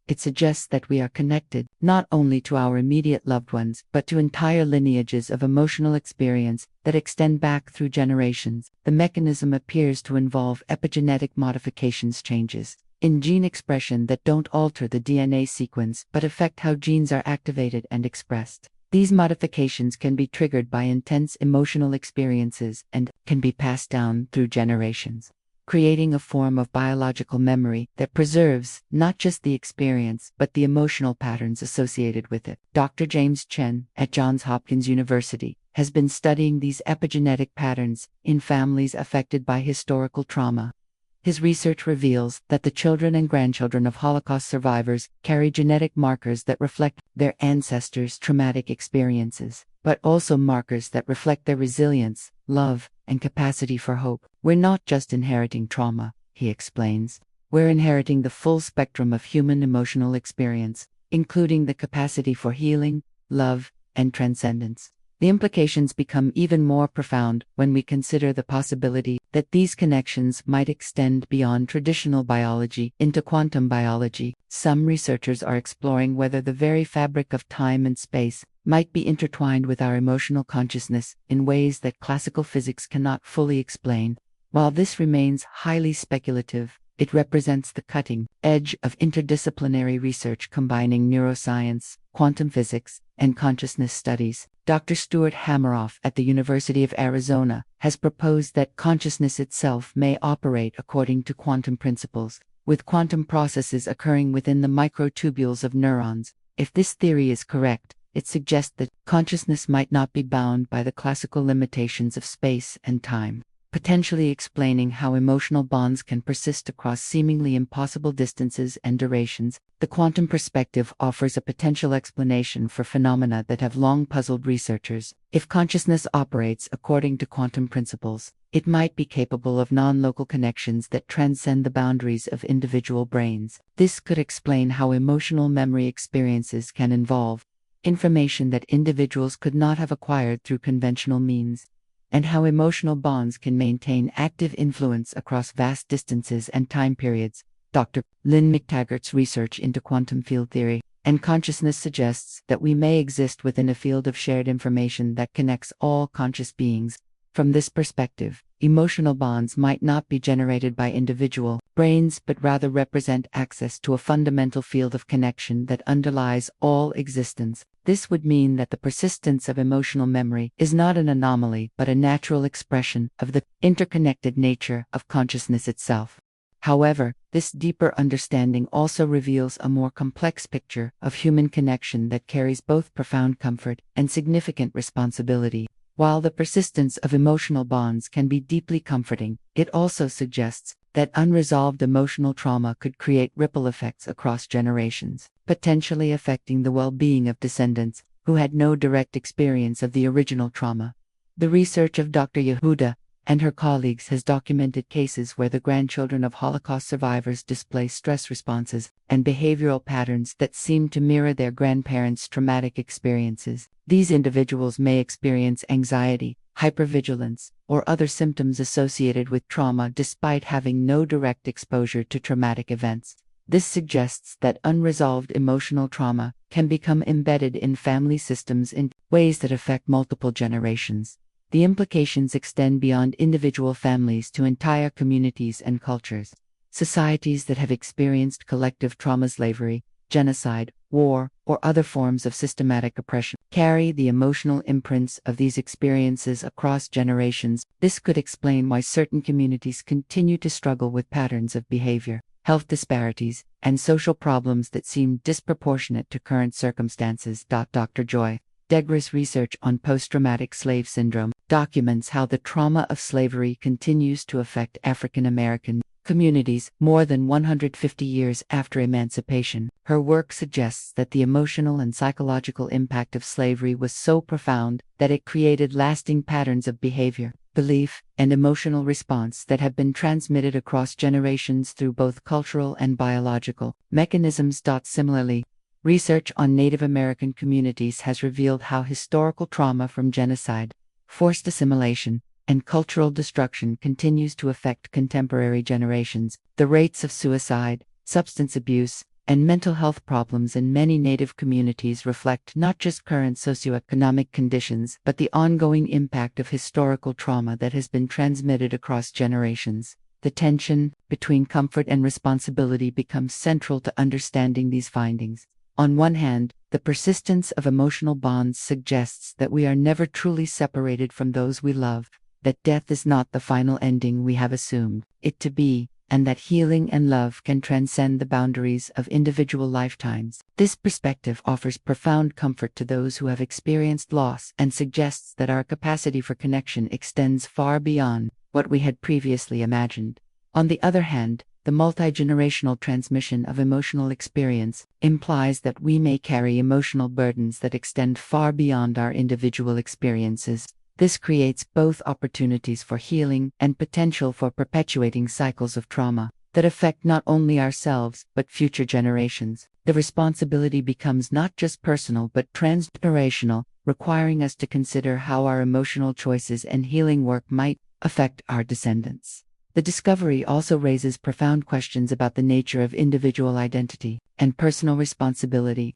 It suggests that we are connected not only to our immediate loved ones, but to entire lineages of emotional experience that extend back through generations. The mechanism appears to involve epigenetic modifications, changes in gene expression that don't alter the DNA sequence but affect how genes are activated and expressed. These modifications can be triggered by intense emotional experiences and can be passed down through generations, creating a form of biological memory that preserves not just the experience but the emotional patterns associated with it. Dr. James Chen at Johns Hopkins University has been studying these epigenetic patterns in families affected by historical trauma. His research reveals that the children and grandchildren of Holocaust survivors carry genetic markers that reflect their ancestors' traumatic experiences, but also markers that reflect their resilience, love, and capacity for hope. We're not just inheriting trauma, he explains. We're inheriting the full spectrum of human emotional experience, including the capacity for healing, love, and transcendence. The implications become even more profound when we consider the possibility that these connections might extend beyond traditional biology into quantum biology. Some researchers are exploring whether the very fabric of time and space might be intertwined with our emotional consciousness in ways that classical physics cannot fully explain. While this remains highly speculative, it represents the cutting edge of interdisciplinary research combining neuroscience, quantum physics, and consciousness studies. Dr. Stuart Hameroff at the University of Arizona has proposed that consciousness itself may operate according to quantum principles, with quantum processes occurring within the microtubules of neurons. If this theory is correct, it suggests that consciousness might not be bound by the classical limitations of space and time, potentially explaining how emotional bonds can persist across seemingly impossible distances and durations. The quantum perspective offers a potential explanation for phenomena that have long puzzled researchers. If consciousness operates according to quantum principles, it might be capable of non-local connections that transcend the boundaries of individual brains. This could explain how emotional memory experiences can involve information that individuals could not have acquired through conventional means, and how emotional bonds can maintain active influence across vast distances and time periods. Dr. Lynn McTaggart's research into quantum field theory and consciousness suggests that we may exist within a field of shared information that connects all conscious beings. From this perspective, emotional bonds might not be generated by individual brains but rather represent access to a fundamental field of connection that underlies all existence. This would mean that the persistence of emotional memory is not an anomaly but a natural expression of the interconnected nature of consciousness itself. However, this deeper understanding also reveals a more complex picture of human connection that carries both profound comfort and significant responsibility. While the persistence of emotional bonds can be deeply comforting, it also suggests that unresolved emotional trauma could create ripple effects across generations, potentially affecting the well-being of descendants who had no direct experience of the original trauma. The research of Dr. Yehuda and her colleagues has documented cases where the grandchildren of Holocaust survivors display stress responses and behavioral patterns that seem to mirror their grandparents' traumatic experiences. These individuals may experience anxiety, hypervigilance, or other symptoms associated with trauma despite having no direct exposure to traumatic events. This suggests that unresolved emotional trauma can become embedded in family systems in ways that affect multiple generations. The implications extend beyond individual families to entire communities and cultures. Societies that have experienced collective trauma, slavery, genocide, war, or other forms of systematic oppression carry the emotional imprints of these experiences across generations. This could explain why certain communities continue to struggle with patterns of behavior, health disparities, and social problems that seem disproportionate to current circumstances. Dr. Joy Degra's research on post-traumatic slave syndrome documents how the trauma of slavery continues to affect African American communities more than 150 years after emancipation. Her work suggests that the emotional and psychological impact of slavery was so profound that it created lasting patterns of behavior, belief, and emotional response that have been transmitted across generations through both cultural and biological mechanisms. Similarly, research on Native American communities has revealed how historical trauma from genocide, forced assimilation, and cultural destruction continues to affect contemporary generations. The rates of suicide, substance abuse, and mental health problems in many Native communities reflect not just current socioeconomic conditions but the ongoing impact of historical trauma that has been transmitted across generations. The tension between comfort and responsibility becomes central to understanding these findings. On one hand, the persistence of emotional bonds suggests that we are never truly separated from those we love, that death is not the final ending we have assumed it to be, and that healing and love can transcend the boundaries of individual lifetimes. This perspective offers profound comfort to those who have experienced loss and suggests that our capacity for connection extends far beyond what we had previously imagined. On the other hand, the multi-generational transmission of emotional experience implies that we may carry emotional burdens that extend far beyond our individual experiences. This creates both opportunities for healing and potential for perpetuating cycles of trauma that affect not only ourselves but future generations. The responsibility becomes not just personal but transgenerational, requiring us to consider how our emotional choices and healing work might affect our descendants. The discovery also raises profound questions about the nature of individual identity and personal responsibility.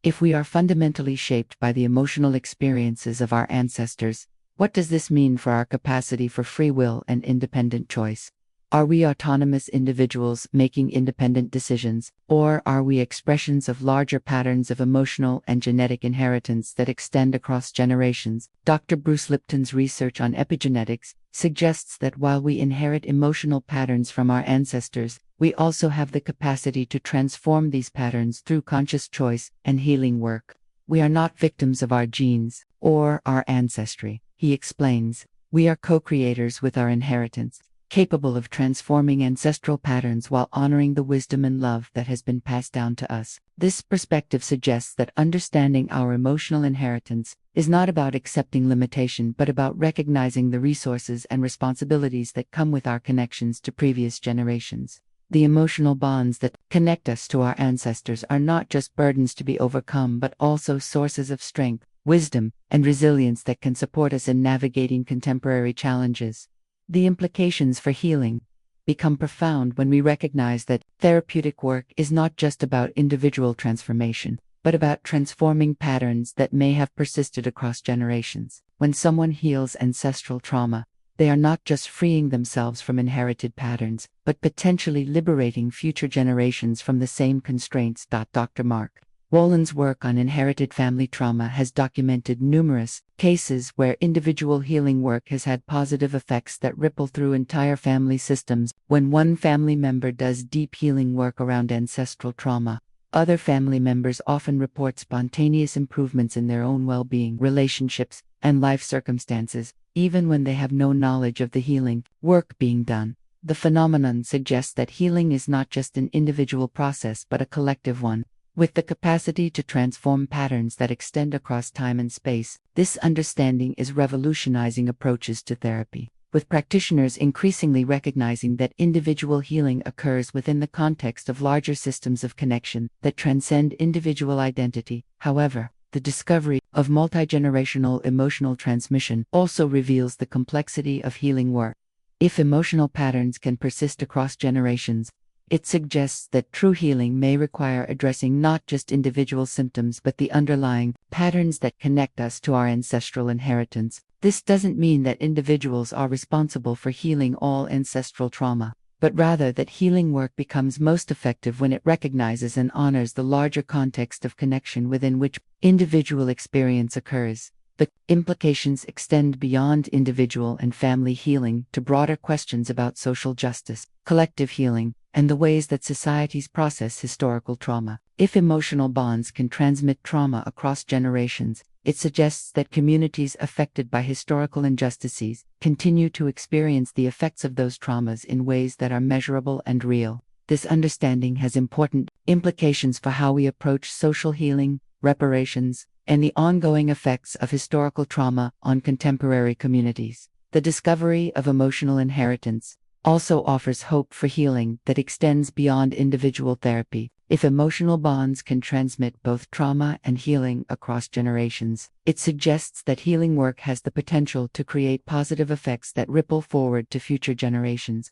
If we are fundamentally shaped by the emotional experiences of our ancestors, what does this mean for our capacity for free will and independent choice? Are we autonomous individuals making independent decisions, or are we expressions of larger patterns of emotional and genetic inheritance that extend across generations? Dr. Bruce Lipton's research on epigenetics suggests that while we inherit emotional patterns from our ancestors, we also have the capacity to transform these patterns through conscious choice and healing work. We are not victims of our genes or our ancestry, he explains. We are co-creators with our inheritance, capable of transforming ancestral patterns while honoring the wisdom and love that has been passed down to us. This perspective suggests that understanding our emotional inheritance is not about accepting limitation but about recognizing the resources and responsibilities that come with our connections to previous generations. The emotional bonds that connect us to our ancestors are not just burdens to be overcome but also sources of strength, wisdom, and resilience that can support us in navigating contemporary challenges. The implications for healing become profound when we recognize that therapeutic work is not just about individual transformation, but about transforming patterns that may have persisted across generations. When someone heals ancestral trauma, they are not just freeing themselves from inherited patterns, but potentially liberating future generations from the same constraints. Dr. Mark Wolyn's work on inherited family trauma has documented numerous cases where individual healing work has had positive effects that ripple through entire family systems. When one family member does deep healing work around ancestral trauma, other family members often report spontaneous improvements in their own well-being, relationships, and life circumstances, even when they have no knowledge of the healing work being done. The phenomenon suggests that healing is not just an individual process but a collective one, with the capacity to transform patterns that extend across time and space. This understanding is revolutionizing approaches to therapy, with practitioners increasingly recognizing that individual healing occurs within the context of larger systems of connection that transcend individual identity. However, the discovery of multi-generational emotional transmission also reveals the complexity of healing work. If emotional patterns can persist across generations, it suggests that true healing may require addressing not just individual symptoms but the underlying patterns that connect us to our ancestral inheritance. This doesn't mean that individuals are responsible for healing all ancestral trauma, but rather that healing work becomes most effective when it recognizes and honors the larger context of connection within which individual experience occurs. The implications extend beyond individual and family healing to broader questions about social justice, collective healing, and the ways that societies process historical trauma. If emotional bonds can transmit trauma across generations, it suggests that communities affected by historical injustices continue to experience the effects of those traumas in ways that are measurable and real. This understanding has important implications for how we approach social healing, reparations, and the ongoing effects of historical trauma on contemporary communities. The discovery of emotional inheritance also offers hope for healing that extends beyond individual therapy. If emotional bonds can transmit both trauma and healing across generations, it suggests that healing work has the potential to create positive effects that ripple forward to future generations.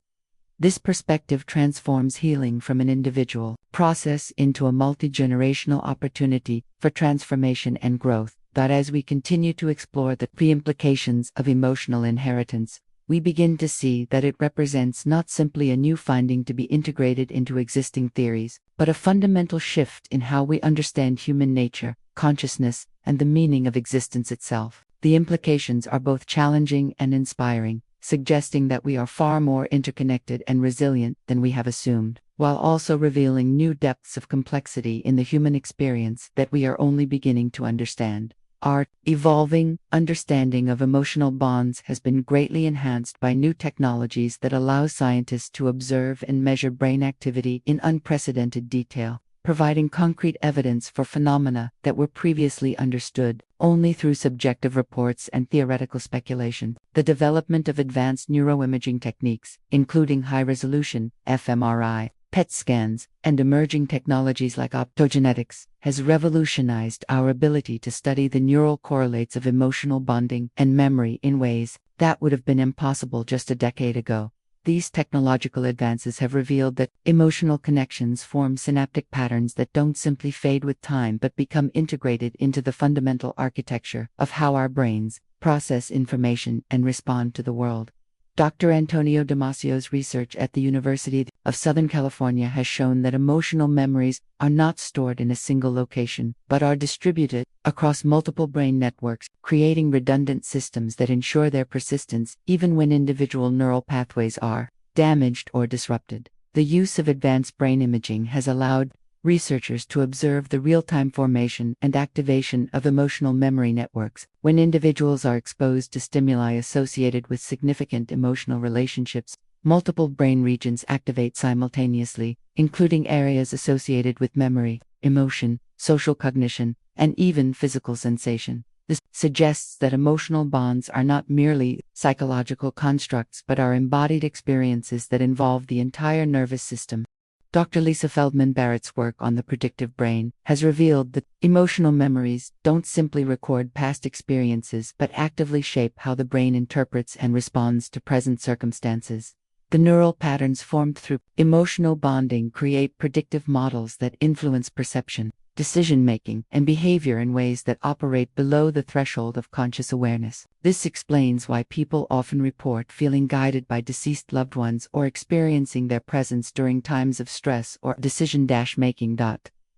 This perspective transforms healing from an individual process into a multi-generational opportunity for transformation and growth. That as we continue to explore the implications of emotional inheritance, we begin to see that it represents not simply a new finding to be integrated into existing theories, but a fundamental shift in how we understand human nature, consciousness, and the meaning of existence itself. The implications are both challenging and inspiring, suggesting that we are far more interconnected and resilient than we have assumed, while also revealing new depths of complexity in the human experience that we are only beginning to understand. Our evolving understanding of emotional bonds has been greatly enhanced by new technologies that allow scientists to observe and measure brain activity in unprecedented detail, providing concrete evidence for phenomena that were previously understood only through subjective reports and theoretical speculation. The development of advanced neuroimaging techniques, including high-resolution fMRI, PET scans, and emerging technologies like optogenetics, has revolutionized our ability to study the neural correlates of emotional bonding and memory in ways that would have been impossible just a decade ago. These technological advances have revealed that emotional connections form synaptic patterns that don't simply fade with time but become integrated into the fundamental architecture of how our brains process information and respond to the world. Dr. Antonio Damasio's research at the University of Southern California has shown that emotional memories are not stored in a single location, but are distributed across multiple brain networks, creating redundant systems that ensure their persistence even when individual neural pathways are damaged or disrupted. The use of advanced brain imaging has allowed researchers to observe the real-time formation and activation of emotional memory networks. When individuals are exposed to stimuli associated with significant emotional relationships, multiple brain regions activate simultaneously, including areas associated with memory, emotion, social cognition, and even physical sensation. This suggests that emotional bonds are not merely psychological constructs but are embodied experiences that involve the entire nervous system. Dr. Lisa Feldman Barrett's work on the predictive brain has revealed that emotional memories don't simply record past experiences but actively shape how the brain interprets and responds to present circumstances. The neural patterns formed through emotional bonding create predictive models that influence perception, decision-making, and behavior in ways that operate below the threshold of conscious awareness. This explains why people often report feeling guided by deceased loved ones or experiencing their presence during times of stress or decision-making.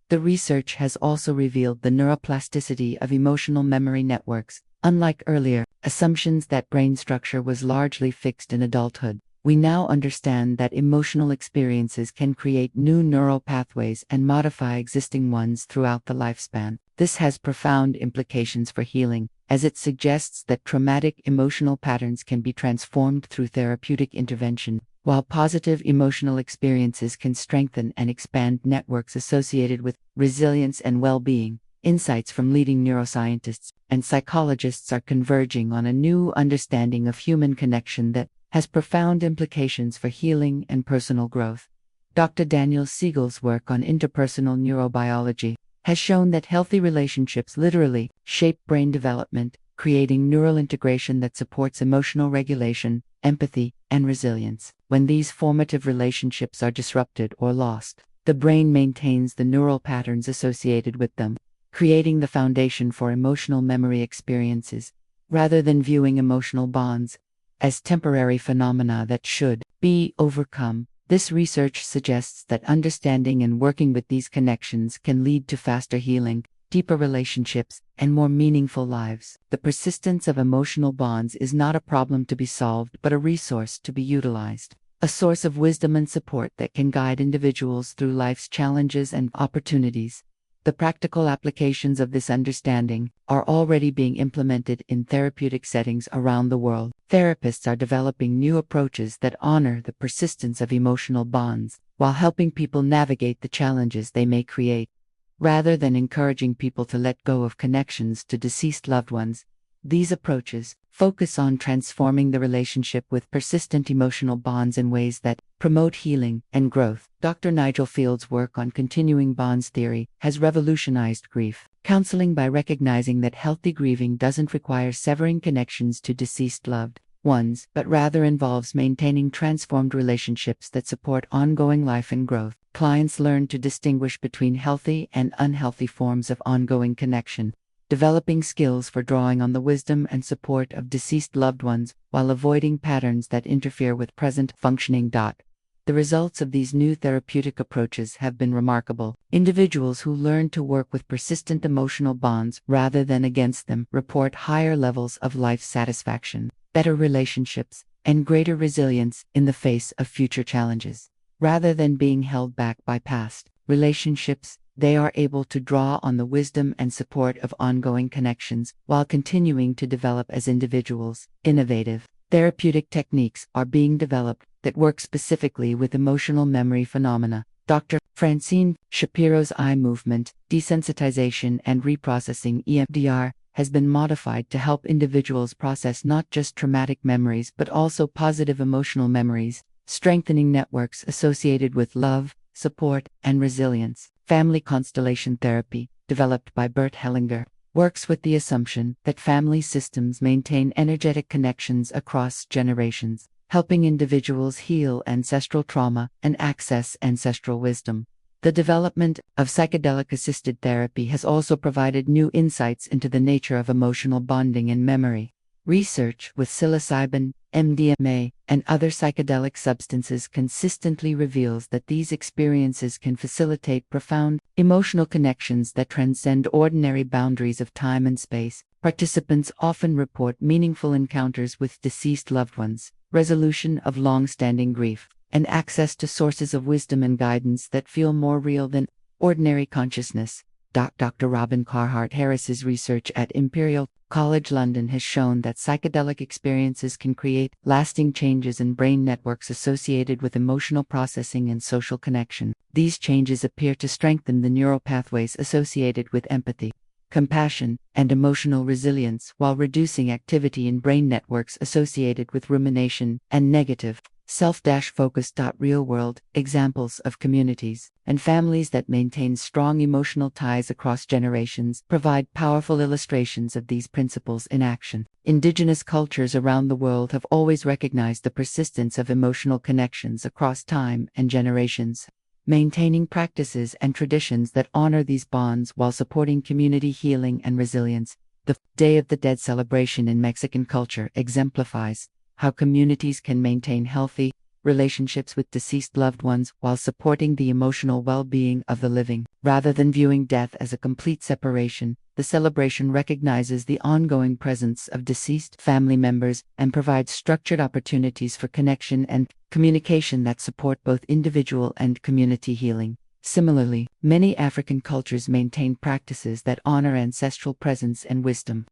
The research has also revealed the neuroplasticity of emotional memory networks. Unlike earlier assumptions that brain structure was largely fixed in adulthood, we now understand that emotional experiences can create new neural pathways and modify existing ones throughout the lifespan. This has profound implications for healing, as it suggests that traumatic emotional patterns can be transformed through therapeutic intervention, while positive emotional experiences can strengthen and expand networks associated with resilience and well-being. Insights from leading neuroscientists and psychologists are converging on a new understanding of human connection that has profound implications for healing and personal growth. Dr. Daniel Siegel's work on interpersonal neurobiology has shown that healthy relationships literally shape brain development, creating neural integration that supports emotional regulation, empathy, and resilience. When these formative relationships are disrupted or lost, the brain maintains the neural patterns associated with them, creating the foundation for emotional memory experiences, rather than viewing emotional bonds as temporary phenomena that should be overcome. This research suggests that understanding and working with these connections can lead to faster healing, deeper relationships, and more meaningful lives. The persistence of emotional bonds is not a problem to be solved but a resource to be utilized, a source of wisdom and support that can guide individuals through life's challenges and opportunities. The practical applications of this understanding are already being implemented in therapeutic settings around the world. Therapists are developing new approaches that honor the persistence of emotional bonds, while helping people navigate the challenges they may create. Rather than encouraging people to let go of connections to deceased loved ones, these approaches focus on transforming the relationship with persistent emotional bonds in ways that promote healing and growth. Dr. Nigel Field's work on continuing bonds theory has revolutionized grief counseling by recognizing that healthy grieving doesn't require severing connections to deceased loved ones, but rather involves maintaining transformed relationships that support ongoing life and growth. Clients learn to distinguish between healthy and unhealthy forms of ongoing connection, developing skills for drawing on the wisdom and support of deceased loved ones while avoiding patterns that interfere with present functioning. The results of these new therapeutic approaches have been remarkable. Individuals who learn to work with persistent emotional bonds rather than against them report higher levels of life satisfaction, better relationships, and greater resilience in the face of future challenges. Rather than being held back by past relationships, they are able to draw on the wisdom and support of ongoing connections while continuing to develop as individuals. Innovative therapeutic techniques are being developed that work specifically with emotional memory phenomena. Dr. Francine Shapiro's eye movement, desensitization and reprocessing (EMDR) has been modified to help individuals process not just traumatic memories but also positive emotional memories, strengthening networks associated with love, support, and resilience. Family constellation therapy, developed by Bert Hellinger, works with the assumption that family systems maintain energetic connections across generations, helping individuals heal ancestral trauma and access ancestral wisdom. The development of psychedelic-assisted therapy has also provided new insights into the nature of emotional bonding and memory. Research with psilocybin, MDMA, and other psychedelic substances consistently reveals that these experiences can facilitate profound emotional connections that transcend ordinary boundaries of time and space. Participants often report meaningful encounters with deceased loved ones, resolution of long-standing grief, and access to sources of wisdom and guidance that feel more real than ordinary consciousness. Dr. Robin Carhart Harris's research at Imperial College London has shown that psychedelic experiences can create lasting changes in brain networks associated with emotional processing and social connection. These changes appear to strengthen the neural pathways associated with empathy, compassion, and emotional resilience while reducing activity in brain networks associated with rumination and negative self-focused. Real-world examples of communities and families that maintain strong emotional ties across generations provide powerful illustrations of these principles in action. Indigenous cultures around the world have always recognized the persistence of emotional connections across time and generations, maintaining practices and traditions that honor these bonds while supporting community healing and resilience. The Day of the Dead celebration in Mexican culture exemplifies how communities can maintain healthy relationships with deceased loved ones while supporting the emotional well-being of the living. Rather than viewing death as a complete separation, the celebration recognizes the ongoing presence of deceased family members and provides structured opportunities for connection and communication that support both individual and community healing. Similarly, many African cultures maintain practices that honor ancestral presence and wisdom,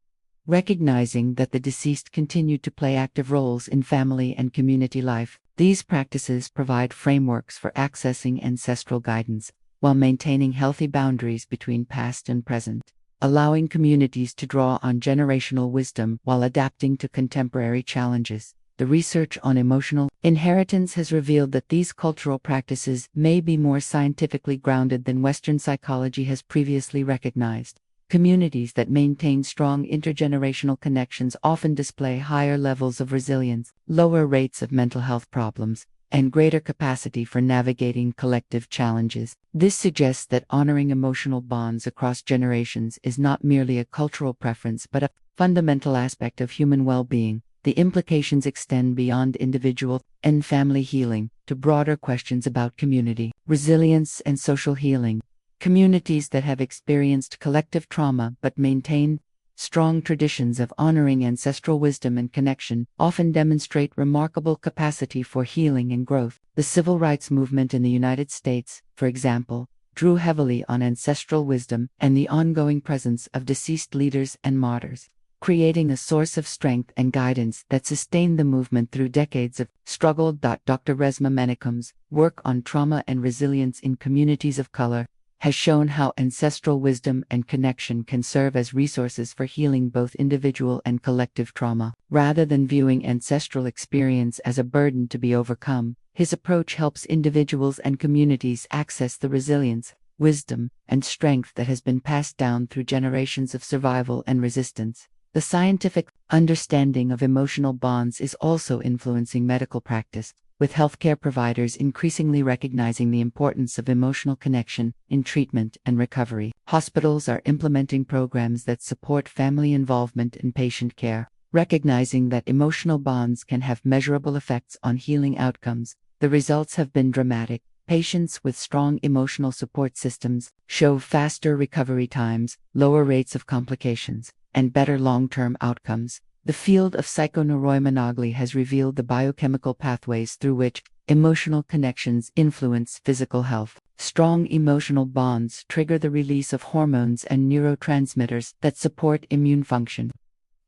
recognizing that the deceased continue to play active roles in family and community life. These practices provide frameworks for accessing ancestral guidance, while maintaining healthy boundaries between past and present, allowing communities to draw on generational wisdom while adapting to contemporary challenges. The research on emotional inheritance has revealed that these cultural practices may be more scientifically grounded than Western psychology has previously recognized. Communities that maintain strong intergenerational connections often display higher levels of resilience, lower rates of mental health problems, and greater capacity for navigating collective challenges. This suggests that honoring emotional bonds across generations is not merely a cultural preference but a fundamental aspect of human well-being. The implications extend beyond individual and family healing to broader questions about community, resilience, and social healing. Communities that have experienced collective trauma but maintain strong traditions of honoring ancestral wisdom and connection often demonstrate remarkable capacity for healing and growth. The civil rights movement in the United States, for example, drew heavily on ancestral wisdom and the ongoing presence of deceased leaders and martyrs, creating a source of strength and guidance that sustained the movement through decades of struggle. Dr. Resmaa Menakem's work on trauma and resilience in communities of color has shown how ancestral wisdom and connection can serve as resources for healing both individual and collective trauma. Rather than viewing ancestral experience as a burden to be overcome, his approach helps individuals and communities access the resilience, wisdom, and strength that has been passed down through generations of survival and resistance. The scientific understanding of emotional bonds is also influencing medical practice, with healthcare providers increasingly recognizing the importance of emotional connection in treatment and recovery. Hospitals are implementing programs that support family involvement in patient care, recognizing that emotional bonds can have measurable effects on healing outcomes. The results have been dramatic. Patients with strong emotional support systems show faster recovery times, lower rates of complications, and better long-term outcomes. The field of psychoneuroimmunology has revealed the biochemical pathways through which emotional connections influence physical health. Strong emotional bonds trigger the release of hormones and neurotransmitters that support immune function,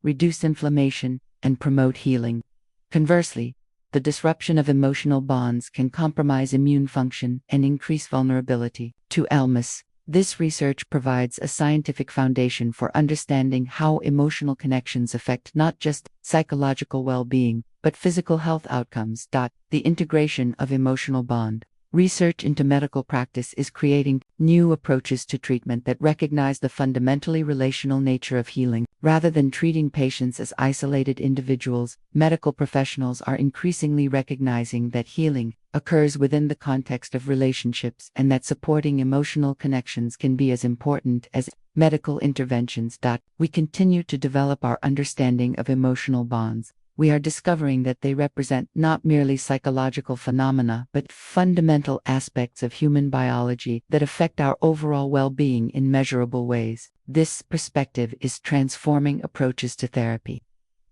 reduce inflammation, and promote healing. Conversely, the disruption of emotional bonds can compromise immune function and increase vulnerability to illness. This research provides a scientific foundation for understanding how emotional connections affect not just psychological well-being, but physical health outcomes. The integration of emotional bond. Research into medical practice is creating new approaches to treatment that recognize the fundamentally relational nature of healing. Rather than treating patients as isolated individuals, medical professionals are increasingly recognizing that healing occurs within the context of relationships and that supporting emotional connections can be as important as medical interventions. We continue to develop our understanding of emotional bonds. We are discovering that they represent not merely psychological phenomena but fundamental aspects of human biology that affect our overall well-being in measurable ways. This perspective is transforming approaches to therapy,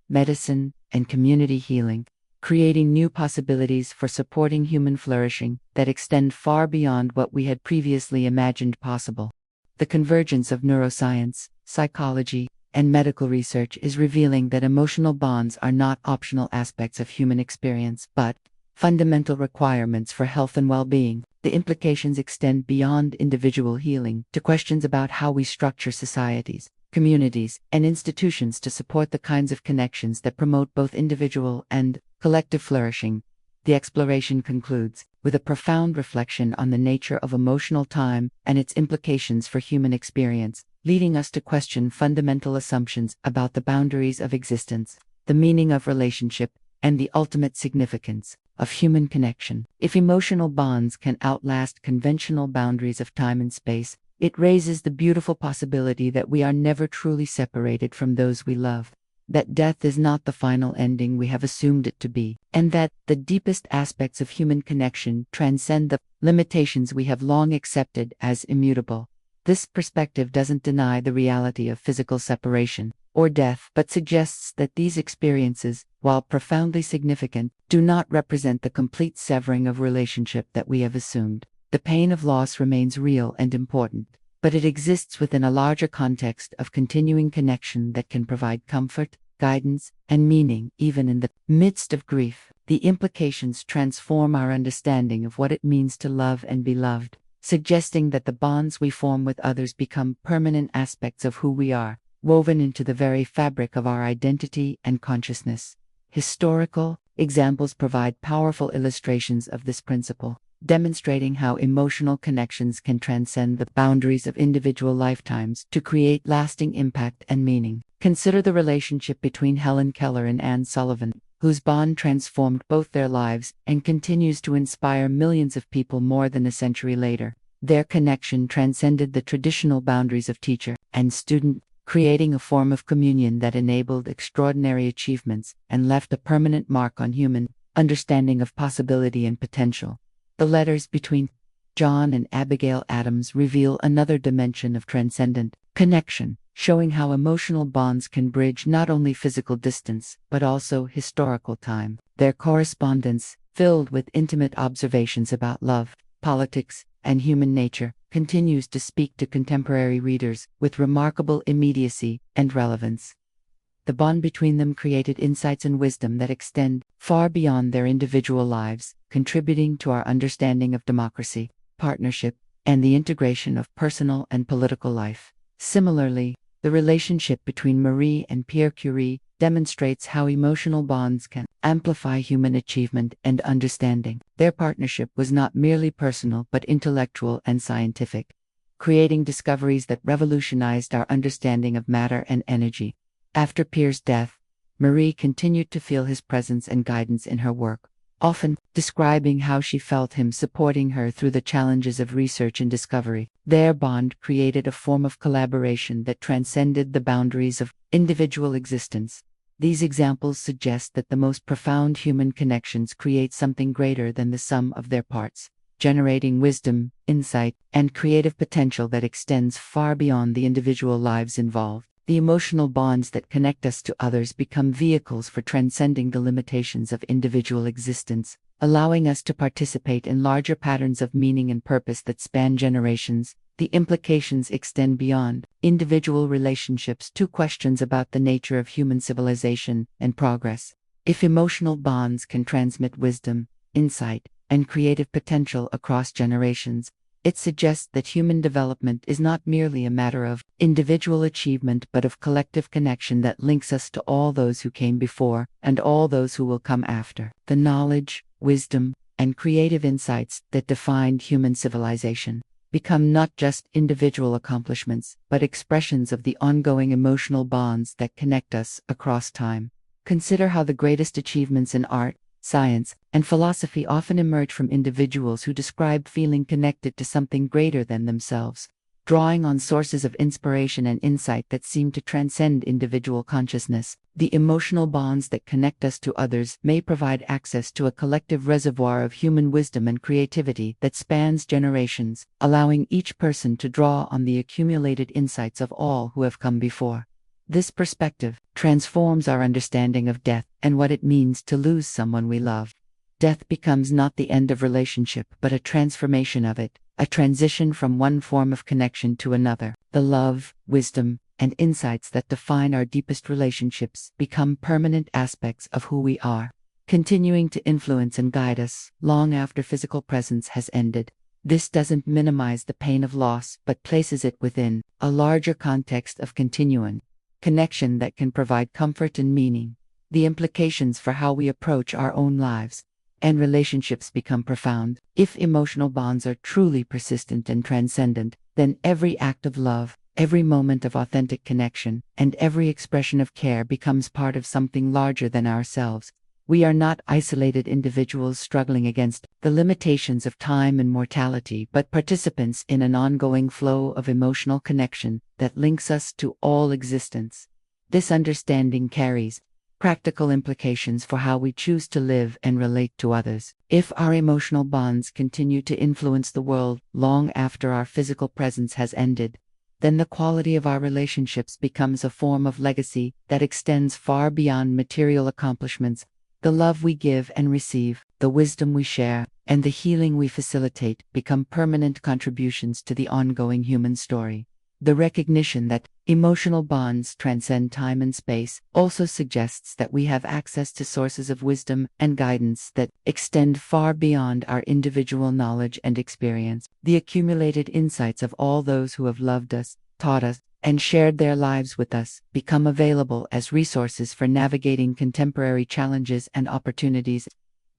medicine, and community healing, creating new possibilities for supporting human flourishing that extend far beyond what we had previously imagined possible. The convergence of neuroscience, psychology, and medical research is revealing that emotional bonds are not optional aspects of human experience, but fundamental requirements for health and well-being. The implications extend beyond individual healing to questions about how we structure societies, communities, and institutions to support the kinds of connections that promote both individual and collective flourishing. The exploration concludes with a profound reflection on the nature of emotional time and its implications for human experience, leading us to question fundamental assumptions about the boundaries of existence, the meaning of relationship, and the ultimate significance of human connection. If emotional bonds can outlast conventional boundaries of time and space, it raises the beautiful possibility that we are never truly separated from those we love, that death is not the final ending we have assumed it to be, and that the deepest aspects of human connection transcend the limitations we have long accepted as immutable. This perspective doesn't deny the reality of physical separation or death, but suggests that these experiences, while profoundly significant, do not represent the complete severing of relationship that we have assumed. The pain of loss remains real and important, but it exists within a larger context of continuing connection that can provide comfort, guidance, and meaning even in the midst of grief. The implications transform our understanding of what it means to love and be loved, suggesting that the bonds we form with others become permanent aspects of who we are, woven into the very fabric of our identity and consciousness. Historical examples provide powerful illustrations of this principle, demonstrating how emotional connections can transcend the boundaries of individual lifetimes to create lasting impact and meaning. Consider the relationship between Helen Keller and Anne Sullivan, whose bond transformed both their lives and continues to inspire millions of people more than a century later. Their connection transcended the traditional boundaries of teacher and student, creating a form of communion that enabled extraordinary achievements and left a permanent mark on human understanding of possibility and potential. The letters between John and Abigail Adams reveal another dimension of transcendent connection, showing how emotional bonds can bridge not only physical distance, but also historical time. Their correspondence, filled with intimate observations about love, politics, and human nature, continues to speak to contemporary readers with remarkable immediacy and relevance. The bond between them created insights and wisdom that extend far beyond their individual lives, contributing to our understanding of democracy, partnership, and the integration of personal and political life. Similarly, the relationship between Marie and Pierre Curie demonstrates how emotional bonds can amplify human achievement and understanding. Their partnership was not merely personal but intellectual and scientific, creating discoveries that revolutionized our understanding of matter and energy. After Pierre's death, Marie continued to feel his presence and guidance in her work, often describing how she felt him supporting her through the challenges of research and discovery. Their bond created a form of collaboration that transcended the boundaries of individual existence. These examples suggest that the most profound human connections create something greater than the sum of their parts, generating wisdom, insight, and creative potential that extends far beyond the individual lives involved. The emotional bonds that connect us to others become vehicles for transcending the limitations of individual existence, allowing us to participate in larger patterns of meaning and purpose that span generations. The implications extend beyond individual relationships to questions about the nature of human civilization and progress. If emotional bonds can transmit wisdom, insight, and creative potential across generations, it suggests that human development is not merely a matter of individual achievement but of collective connection that links us to all those who came before and all those who will come after. The knowledge, wisdom, and creative insights that defined human civilization become not just individual accomplishments, but expressions of the ongoing emotional bonds that connect us across time. Consider how the greatest achievements in art, science, and philosophy often emerge from individuals who describe feeling connected to something greater than themselves, drawing on sources of inspiration and insight that seem to transcend individual consciousness. The emotional bonds that connect us to others may provide access to a collective reservoir of human wisdom and creativity that spans generations, allowing each person to draw on the accumulated insights of all who have come before. This perspective transforms our understanding of death and what it means to lose someone we love. Death becomes not the end of relationship but a transformation of it, a transition from one form of connection to another. The love, wisdom, and insights that define our deepest relationships become permanent aspects of who we are, continuing to influence and guide us long after physical presence has ended. This doesn't minimize the pain of loss but places it within a larger context of continuing connection that can provide comfort and meaning. The implications for how we approach our own lives and relationships become profound. If emotional bonds are truly persistent and transcendent, then every act of love, every moment of authentic connection, and every expression of care becomes part of something larger than ourselves. We are not isolated individuals struggling against the limitations of time and mortality, but participants in an ongoing flow of emotional connection that links us to all existence. This understanding carries practical implications for how we choose to live and relate to others. If our emotional bonds continue to influence the world long after our physical presence has ended, then the quality of our relationships becomes a form of legacy that extends far beyond material accomplishments. The love we give and receive, the wisdom we share, and the healing we facilitate become permanent contributions to the ongoing human story. The recognition that emotional bonds transcend time and space also suggests that we have access to sources of wisdom and guidance that extend far beyond our individual knowledge and experience. The accumulated insights of all those who have loved us, taught us, and shared their lives with us become available as resources for navigating contemporary challenges and opportunities.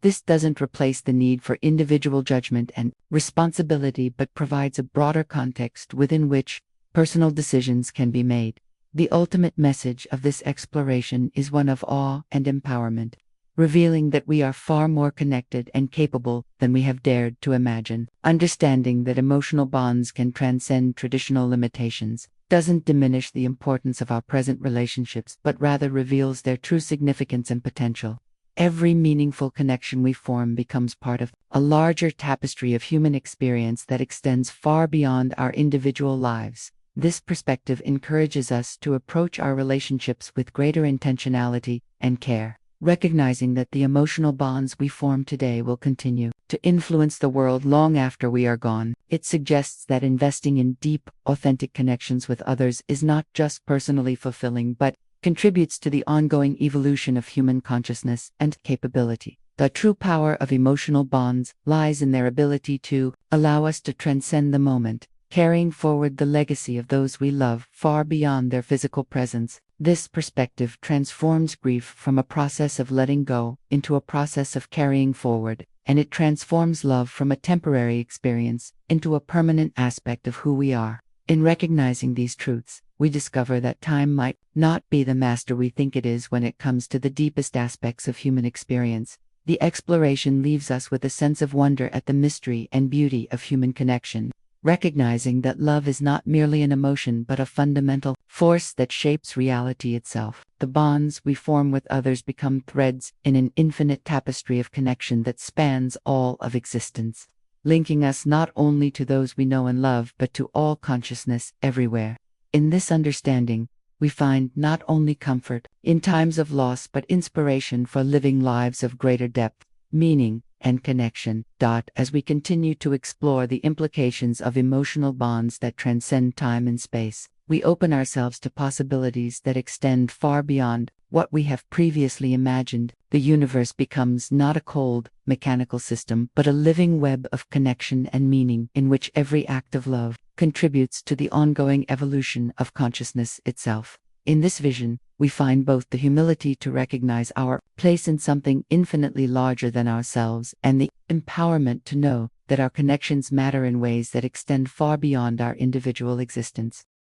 This doesn't replace the need for individual judgment and responsibility but provides a broader context within which personal decisions can be made. The ultimate message of this exploration is one of awe and empowerment, revealing that we are far more connected and capable than we have dared to imagine. Understanding that emotional bonds can transcend traditional limitations doesn't diminish the importance of our present relationships but rather reveals their true significance and potential. Every meaningful connection we form becomes part of a larger tapestry of human experience that extends far beyond our individual lives. This perspective encourages us to approach our relationships with greater intentionality and care, recognizing that the emotional bonds we form today will continue to influence the world long after we are gone. It suggests that investing in deep, authentic connections with others is not just personally fulfilling but contributes to the ongoing evolution of human consciousness and capability. The true power of emotional bonds lies in their ability to allow us to transcend the moment, carrying forward the legacy of those we love far beyond their physical presence. This perspective transforms grief from a process of letting go into a process of carrying forward, and it transforms love from a temporary experience into a permanent aspect of who we are. In recognizing these truths, we discover that time might not be the master we think it is when it comes to the deepest aspects of human experience. The exploration leaves us with a sense of wonder at the mystery and beauty of human connection, recognizing that love is not merely an emotion but a fundamental force that shapes reality itself. The bonds we form with others become threads in an infinite tapestry of connection that spans all of existence, linking us not only to those we know and love but to all consciousness everywhere. In this understanding, we find not only comfort in times of loss but inspiration for living lives of greater depth, meaning, and connection. As we continue to explore the implications of emotional bonds that transcend time and space, we open ourselves to possibilities that extend far beyond what we have previously imagined. The universe becomes not a cold, mechanical system, but a living web of connection and meaning, in which every act of love contributes to the ongoing evolution of consciousness itself. In this vision, we find both the humility to recognize our place in something infinitely larger than ourselves, and the empowerment to know that our connections matter in ways that extend far beyond our individual existence.